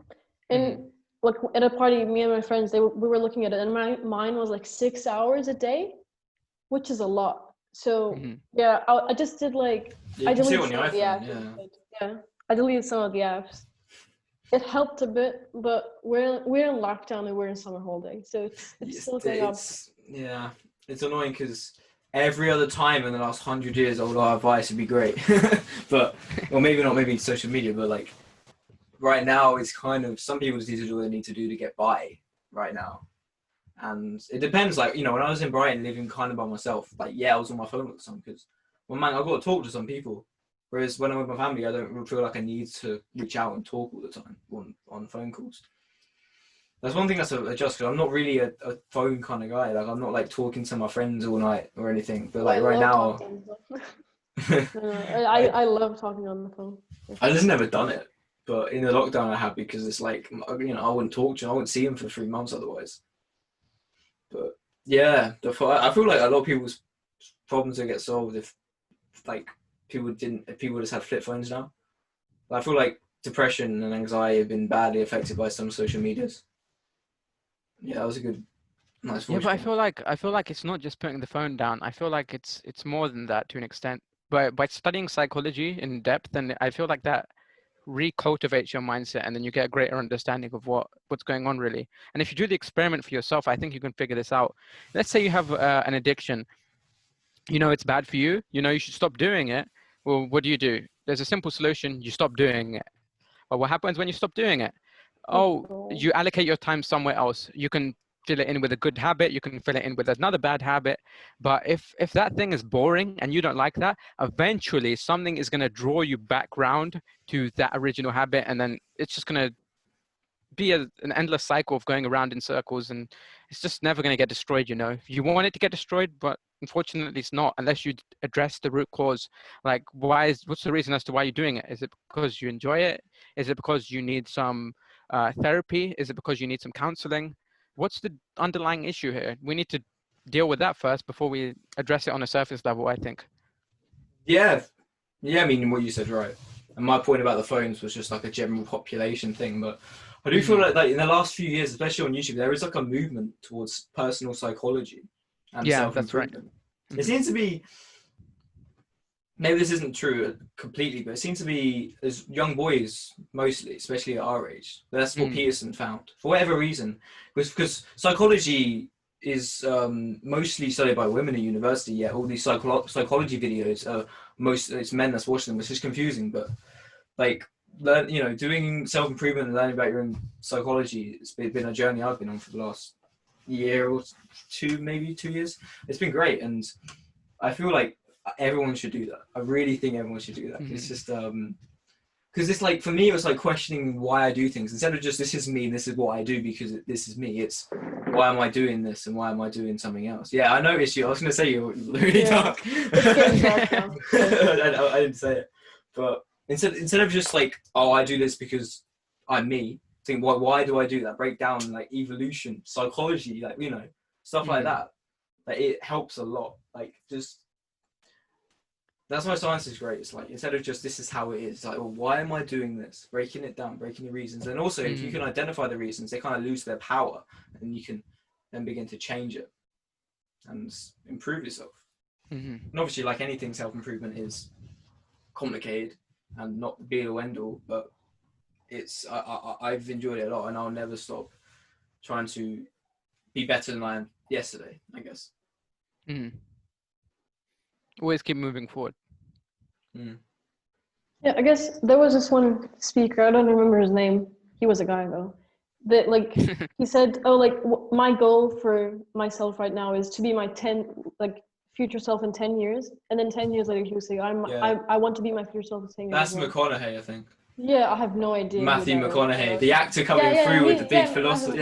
and Mhm. like at a party, me and my friends we were looking at it, and mine was like 6 hours a day, which is a lot. So Mhm. yeah, I just did like Yeah, I you can see it deleted on some your of the iPhone. apps. Yeah. Yeah, I deleted some of the apps. It helped a bit, but we're in lockdown and we're in summer holiday, so it's still going up. It's annoying because every other time in the last 100 years, all our advice would be great, but well, maybe not. Maybe social media, but like right now, it's kind of some people just need to do what they need to do to get by right now. And it depends. Like when I was in Brighton, living kind of by myself, like I was on my phone all the time because, well, man, I've got to talk to some people. Whereas when I'm with my family, I don't feel like I need to reach out and talk all the time on phone calls. That's one thing that's adjusted. I'm not really a phone kind of guy. Like I'm not like talking to my friends all night or anything. But like I right love now, talking on the phone. No, I love talking on the phone. I just never done it. But in the lockdown, I have because it's like I wouldn't talk to him. I wouldn't see him for 3 months otherwise. But yeah, I feel like a lot of people's problems would get solved if like if people just had flip phones now. I feel like depression and anxiety have been badly affected by some social medias. Yeah, that was a nice Yeah, voice but prompt. I feel like it's not just putting the phone down. I feel like it's more than that to an extent. But by studying psychology in depth, then I feel like that recultivates your mindset, and then you get a greater understanding of what's going on really. And if you do the experiment for yourself, I think you can figure this out. Let's say you have an addiction. It's bad for you. You should stop doing it. Well, what do? There's a simple solution. You stop doing it. But what happens when you stop doing it? Oh, Withdrawal. you allocate your time somewhere else. You can fill it in with a good habit, you can fill it in with another bad habit. But if that thing is boring and you don't like that, eventually something is going to draw you back round to that original habit, and then it's just going to be an endless cycle of going around in circles, and it's just never going to get destroyed. You want it to get destroyed, but unfortunately it's not, unless you address the root cause. Like, what's the reason as to why you're doing it? Is it because you enjoy it? Is it because you need some therapy? Is it because you need some counseling? What's the underlying issue here? We need to deal with that first before we address it on a surface level, I think. Yeah, I mean, what you said, right. And my point about the phones was just like a general population thing, but I do feel like in the last few years, especially on YouTube, there is like a movement towards personal psychology and self-improvement. Right. It seems to be, maybe this isn't true completely, but it seems to be as young boys mostly, especially at our age. That's what Peterson found for whatever reason, because psychology is mostly studied by women at university. Yet all these psychology videos are it's men that's watching them, which is confusing. But like, doing self-improvement and learning about your own psychology, it's been a journey I've been on for the last year or two, maybe 2 years. It's been great, and I feel like everyone should do that. I really think everyone should do that. It's just because it's like, for me, it was like questioning why I do things instead of just, this is me, this is what I do because this is me. It's, why am I doing this and why am I doing something else? Yeah, I noticed you. I was going to say you're really dark. It's getting dark now. I didn't say it, but instead of just like, oh, I do this because I'm me, think, why do I do that? Break down like evolution, psychology, like, stuff like that. Like, it helps a lot. Like, just, that's why science is great. It's like, instead of just, this is how it is, like, well, why am I doing this? Breaking it down, breaking the reasons. And also, if you can identify the reasons, they kind of lose their power, and you can then begin to change it and improve yourself. And obviously, like anything, self-improvement is complicated and not the be-all end-all, but it's, I've enjoyed it a lot, and I'll never stop trying to be better than I am yesterday, I guess. Always keep moving forward. Yeah, I guess there was this one speaker, I don't remember his name, he was a guy though, that like, he said, oh, like, my goal for myself right now is to be my future self in 10 years, and then 10 years later he would say, I want to be my future self in 10 years. That's McConaughey, I think. Yeah, I have no idea. Matthew McConaughey, the actor coming through with the big philosophy.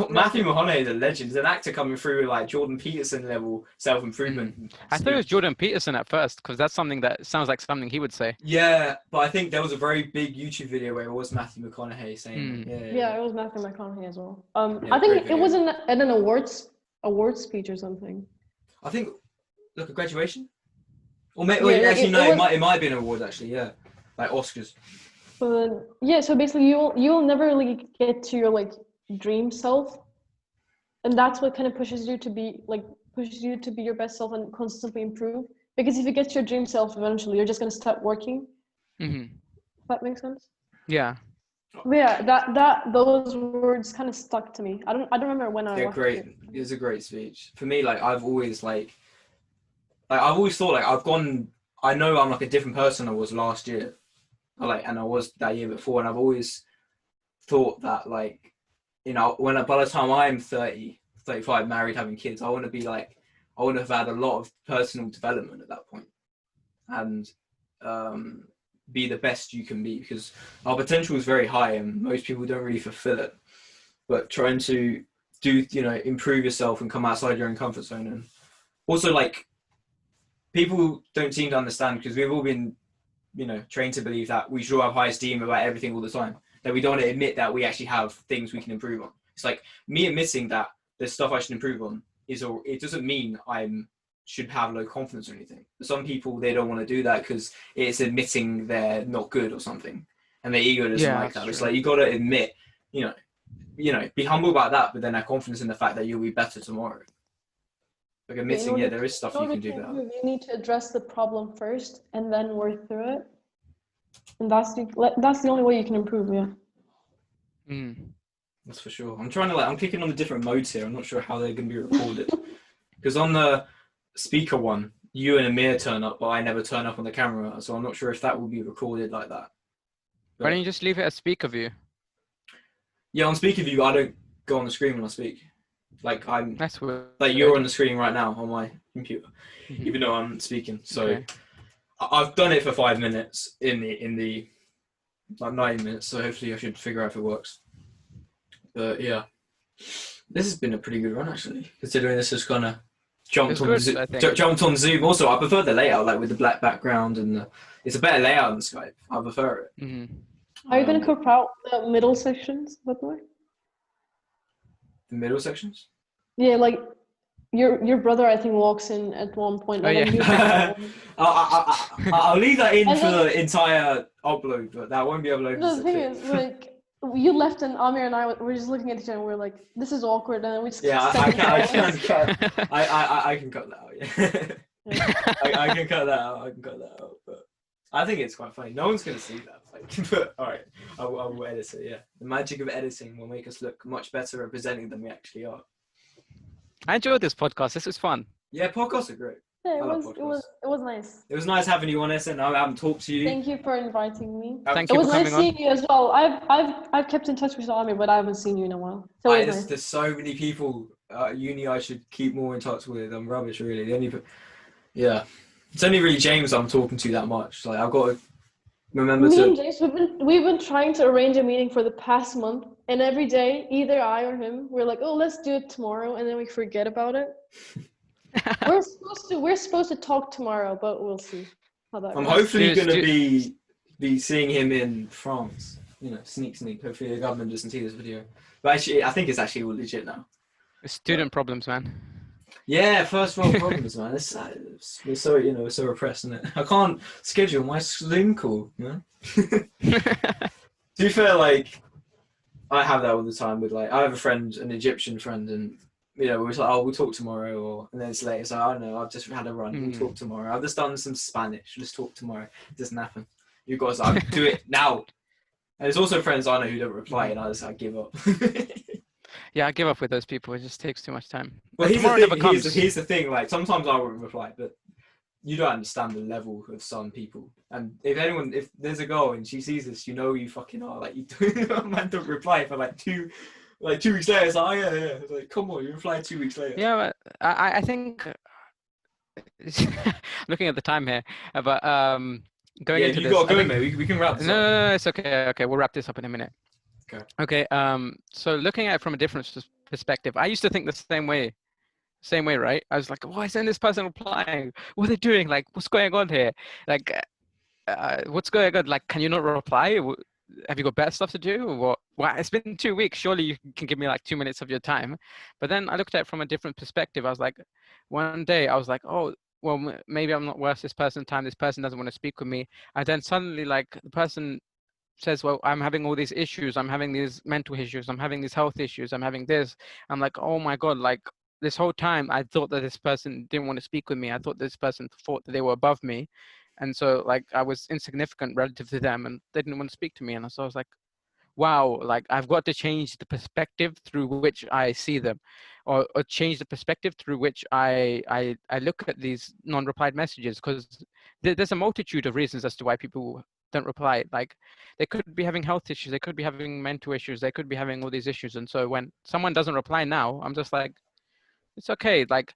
Matthew McConaughey is a legend. He's an actor coming through with like Jordan Peterson level self-improvement. I thought it was Jordan Peterson at first, because that's something that sounds like something he would say. Yeah, but I think there was a very big YouTube video where it was Matthew McConaughey saying Yeah, it was Matthew McConaughey as well. I think it was at an awards speech or something. I think, like a graduation? Or maybe, actually, no, it might have been an award, actually, yeah. Like Oscars. But yeah, so basically you'll never really get to your like dream self, and that's what kind of pushes you to be your best self and constantly improve, because if you get to your dream self eventually, you're just going to start working. If that makes sense. Yeah. But yeah, those words kind of stuck to me. I don't remember when I watched great. It was a great speech for me. Like, I've always thought, like, I know I'm like a different person I was last year, and I was that year before, and I've always thought that, like, by the time I'm 30, 35, married, having kids, I want to have had a lot of personal development at that point, and be the best you can be, because our potential is very high and most people don't really fulfill it. But trying to improve yourself and come outside your own comfort zone, and also, like, people don't seem to understand, because we've all been trained to believe that we should all have high esteem about everything all the time, that we don't want to admit that we actually have things we can improve on. It's like, me admitting that there's stuff I should improve on it doesn't mean should have low confidence or anything. Some people, they don't want to do that because it's admitting they're not good or something, and their ego doesn't like that. It's like, you got to admit, be humble about that, but then have confidence in the fact that you'll be better tomorrow. Like, admitting, there is stuff you can do better. You need to address the problem first and then work through it, and that's the only way you can improve. Yeah. That's for sure. I'm trying to I'm clicking on the different modes here. I'm not sure how they're going to be recorded, because on the speaker one, you and Amir turn up, but I never turn up on the camera, so I'm not sure if that will be recorded like that. But why don't you just leave it as speaker view? Yeah, on speaker view, I don't go on the screen when I speak. Like I'm, That's weird. like you're on the screen right now on my computer, Mhm. even though I'm speaking. So Okay. I've done it for 5 minutes in the like 90 minutes. So hopefully I should figure out if it works. But yeah, this has been a pretty good run actually, considering this has kind of jumped It's on good, I think. jumped on Zoom. Also, I prefer the layout, like with the black background and it's a better layout than Skype. I prefer it. Mhm. Are you gonna Um, crop out the middle sections, by the way? the middle sections? Yeah, like your brother, I think, walks in at one point, Oh, and then yeah. you. I'll leave that in And for then- the entire upload, but that won't be uploaded. No, as the a thing clip. is, like, you left and Amir and I were just looking at each other and we're like, this is awkward, and then we just Yeah, I stepped can in silence. I can cut that out. Yeah, I can cut that out. I can cut that out. But I think it's quite funny. No one's gonna see that. Like, but all right, I will edit it. Yeah, the magic of editing will make us look much better at presenting than we actually are. I enjoyed this podcast. This was fun. Yeah, podcasts are great. Yeah, I it love was nice. It was nice having you on, SN. I haven't talked to you. Thank you for inviting me. Thank It you was for nice coming on. seeing you as well. I've kept in touch with Amir, but I haven't seen you in a while. So it was nice. There's so many people at uni I should keep more in touch with. I'm rubbish, really. Yeah, it's only really James I'm talking to that much. Like I've got to remember Me and to. James, we've been trying to arrange a meeting for the past month, and every day, either I or him, we're like, oh, let's do it tomorrow, and then we forget about it. We're supposed to talk tomorrow, but we'll see how that I'm goes. hopefully Stu- going to be seeing him in France. You know, sneak. Hopefully the government doesn't see this video. But actually, I think it's actually all legit now. Student problems, man. Yeah, first world problems, man. We're so we're so repressed, isn't it? I can't schedule my Zoom call, man. To be fair, like I have that all the time with like I have a friend, an Egyptian friend, and we're like, oh, we'll talk tomorrow, and then it's late. So I don't know. I've just had a run. We'll talk tomorrow. I've just done some Spanish. Let's talk tomorrow. It doesn't happen. You guys, I do it now. And there's also friends I know who don't reply, and I give up. Yeah, I give up with those people. It just takes too much time. Well, here's Tomorrow the never thing. comes. Here's the thing. Like sometimes I won't reply, but you don't understand the level of some people. And if there's a girl and she sees this, you fucking are. Like you man don't reply for like 2 weeks later. It's like, oh yeah. It's like, come on, you reply 2 weeks later. Yeah, but I think looking at the time here, but going into you this. got to I go, think- mate. We can wrap this up. No, it's okay. Okay, we'll wrap this up in a minute. Okay. Okay. So looking at it from a different perspective, I used to think the same way. Right? I was like, why isn't this person replying? What are they doing? Like, what's going on here? Like, what's going on? Like, can you not reply? Have you got better stuff to do? Or what? Well, it's been 2 weeks. Surely you can give me like 2 minutes of your time. But then I looked at it from a different perspective. I was like, one day I was like, oh, well, maybe I'm not worth this person's time. This person doesn't want to speak with me. And then suddenly, like, the person says, well, I'm having all these issues. I'm having these mental issues. I'm having these health issues. I'm having this. I'm like, oh my God, like this whole time I thought that this person didn't want to speak with me. I thought this person thought that they were above me. And so like I was insignificant relative to them and they didn't want to speak to me. And so I was like, wow, like I've got to change the perspective through which I see them or change the perspective through which I look at these non-replied messages, because there's a multitude of reasons as to why people don't reply. Like they could be having health issues, they could be having mental issues, they could be having all these issues. And so when someone doesn't reply now, I'm just like, it's okay. Like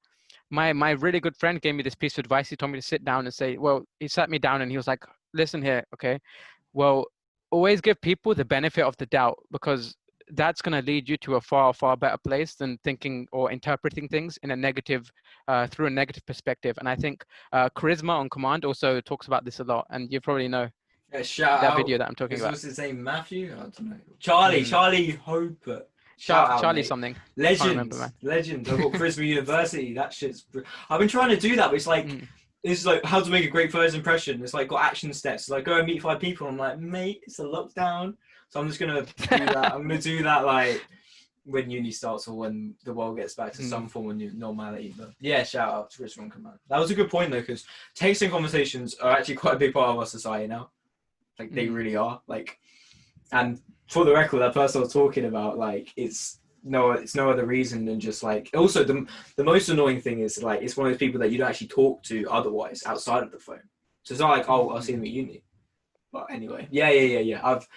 my really good friend gave me this piece of advice. He told me to sit down and say, well, he sat me down and he was like, listen here, okay, well, always give people the benefit of the doubt, because that's going to lead you to a far, far better place than thinking or interpreting things in a negative, through a negative perspective. And I think Charisma on Command also talks about this a lot. And you probably know Yeah, shout that out. video that I'm talking about. What's his name? Matthew? I don't know. Charlie Hope. Shout out, Charlie mate. something. Legend. remember, man. Legend. I've got Charisma University. That shit's. I've been trying to do that, but it's like. It's like how to make a great first impression. It's like got action steps. It's like go and meet 5 people. I'm like, mate, it's a lockdown, so I'm just gonna do that. I'm gonna do that like when uni starts or when the world gets back to some form of new normality. But yeah, shout out to Charisma on Command. That was a good point though, because texting conversations are actually quite a big part of our society now. Like they really are. Like, and for the record, that person I was talking about, like, it's no other reason than just like. Also, the most annoying thing is like it's one of those people that you don't actually talk to otherwise outside of the phone. So it's not like, oh, I'll see them at uni. But anyway, yeah. I've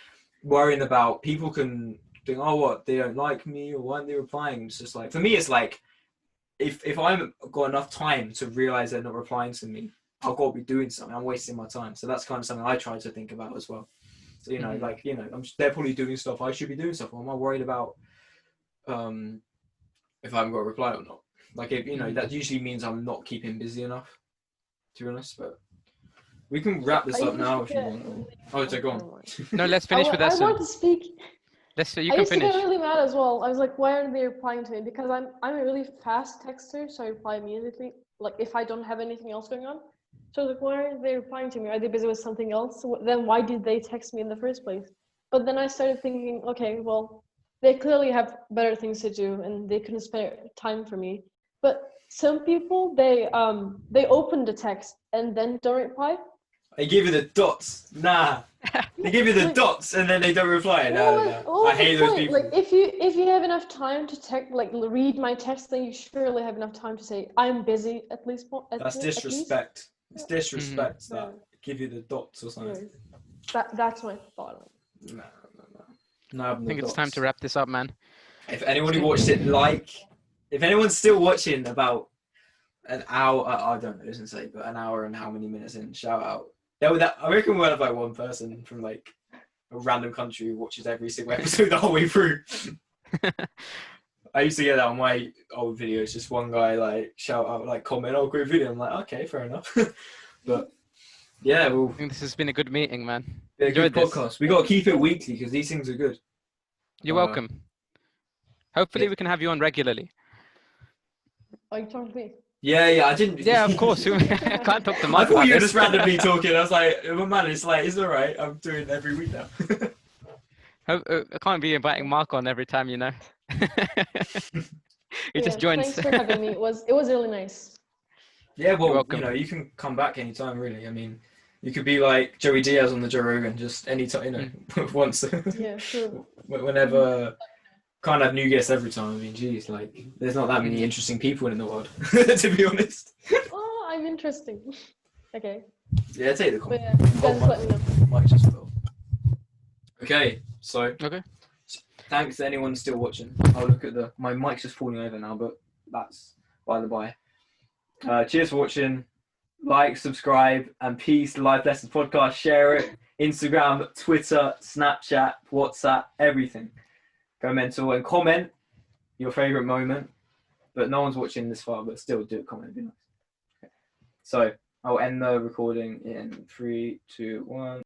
worrying about people can think, oh, what, they don't like me, or why aren't they replying? It's just like, for me, it's like, if I've got enough time to realize they're not replying to me, I've got to be doing something. I'm wasting my time. So that's kind of something I try to think about as well. So, you know, like, you know, they're probably doing stuff. I should be doing stuff. Or am I worried about if I haven't got a reply or not? Like, if, you know, that usually means I'm not keeping busy enough, to be honest. But we can wrap this up now if you want. Oh, so go on. No, let's finish with that. I want to speak. You I can used to finish. get really mad as well. I was like, why aren't they replying to me? Because I'm a really fast texter, so I reply immediately. Like if I don't have anything else going on. So I was like, why aren't they replying to me? Are they busy with something else? So then why did they text me in the first place? But then I started thinking, okay, well, they clearly have better things to do and they couldn't spare time for me. But some people, they open the text and then don't reply. They give you the dots. Nah. They give you the dots and then they don't reply. No. I hate those people. Like if you have enough time to read my text, then you surely have enough time to say I'm busy at least. That's disrespect. It's disrespect that give you the dots or something. That's my thought. No, I think it's time to wrap this up, man. If anyone who watched it, if anyone's still watching about an hour, I don't know, it doesn't say, but an hour and how many minutes in, shout out. I reckon we'll have like one person from like a random country who watches every single episode the whole way through. I used to get that on my old videos, just one guy like shout out, like comment, oh, great video. I'm like, okay, fair enough. But yeah, I think this has been a good meeting, man. A good podcast. We got to keep it weekly because these things are good. You're welcome. Hopefully we can have you on regularly. Oh, you talking to me? Yeah, I didn't. Yeah, of course. I can't talk to Mark. I thought you were just randomly talking. I was like, well, man, it's all right. I'm doing it every week now. I can't be inviting Mark on every time, you know. He just joins. Thanks for having me. It was really nice. Yeah, well, you know, you can come back anytime, really. I mean, you could be like Joey Diaz on the Joe Rogan, just anytime, you know, once. Yeah, sure. Whenever. Can't have new guests every time. I mean, geez, like, there's not that many interesting people in the world, to be honest. Oh, I'm interesting. Okay. Yeah, take the comment. But yeah, let me know. Mic just fell. Okay, so. Okay. Thanks to anyone still watching. I'll look at my mic's just falling over now, but that's by the by. Cheers for watching. Like, subscribe, and peace. Live Lessons Podcast. Share it. Instagram, Twitter, Snapchat, WhatsApp, everything. Go mental and comment your favorite moment, but no one's watching this far, but still do a comment, it'd be nice. Okay. So I'll end the recording in 3, 2, 1.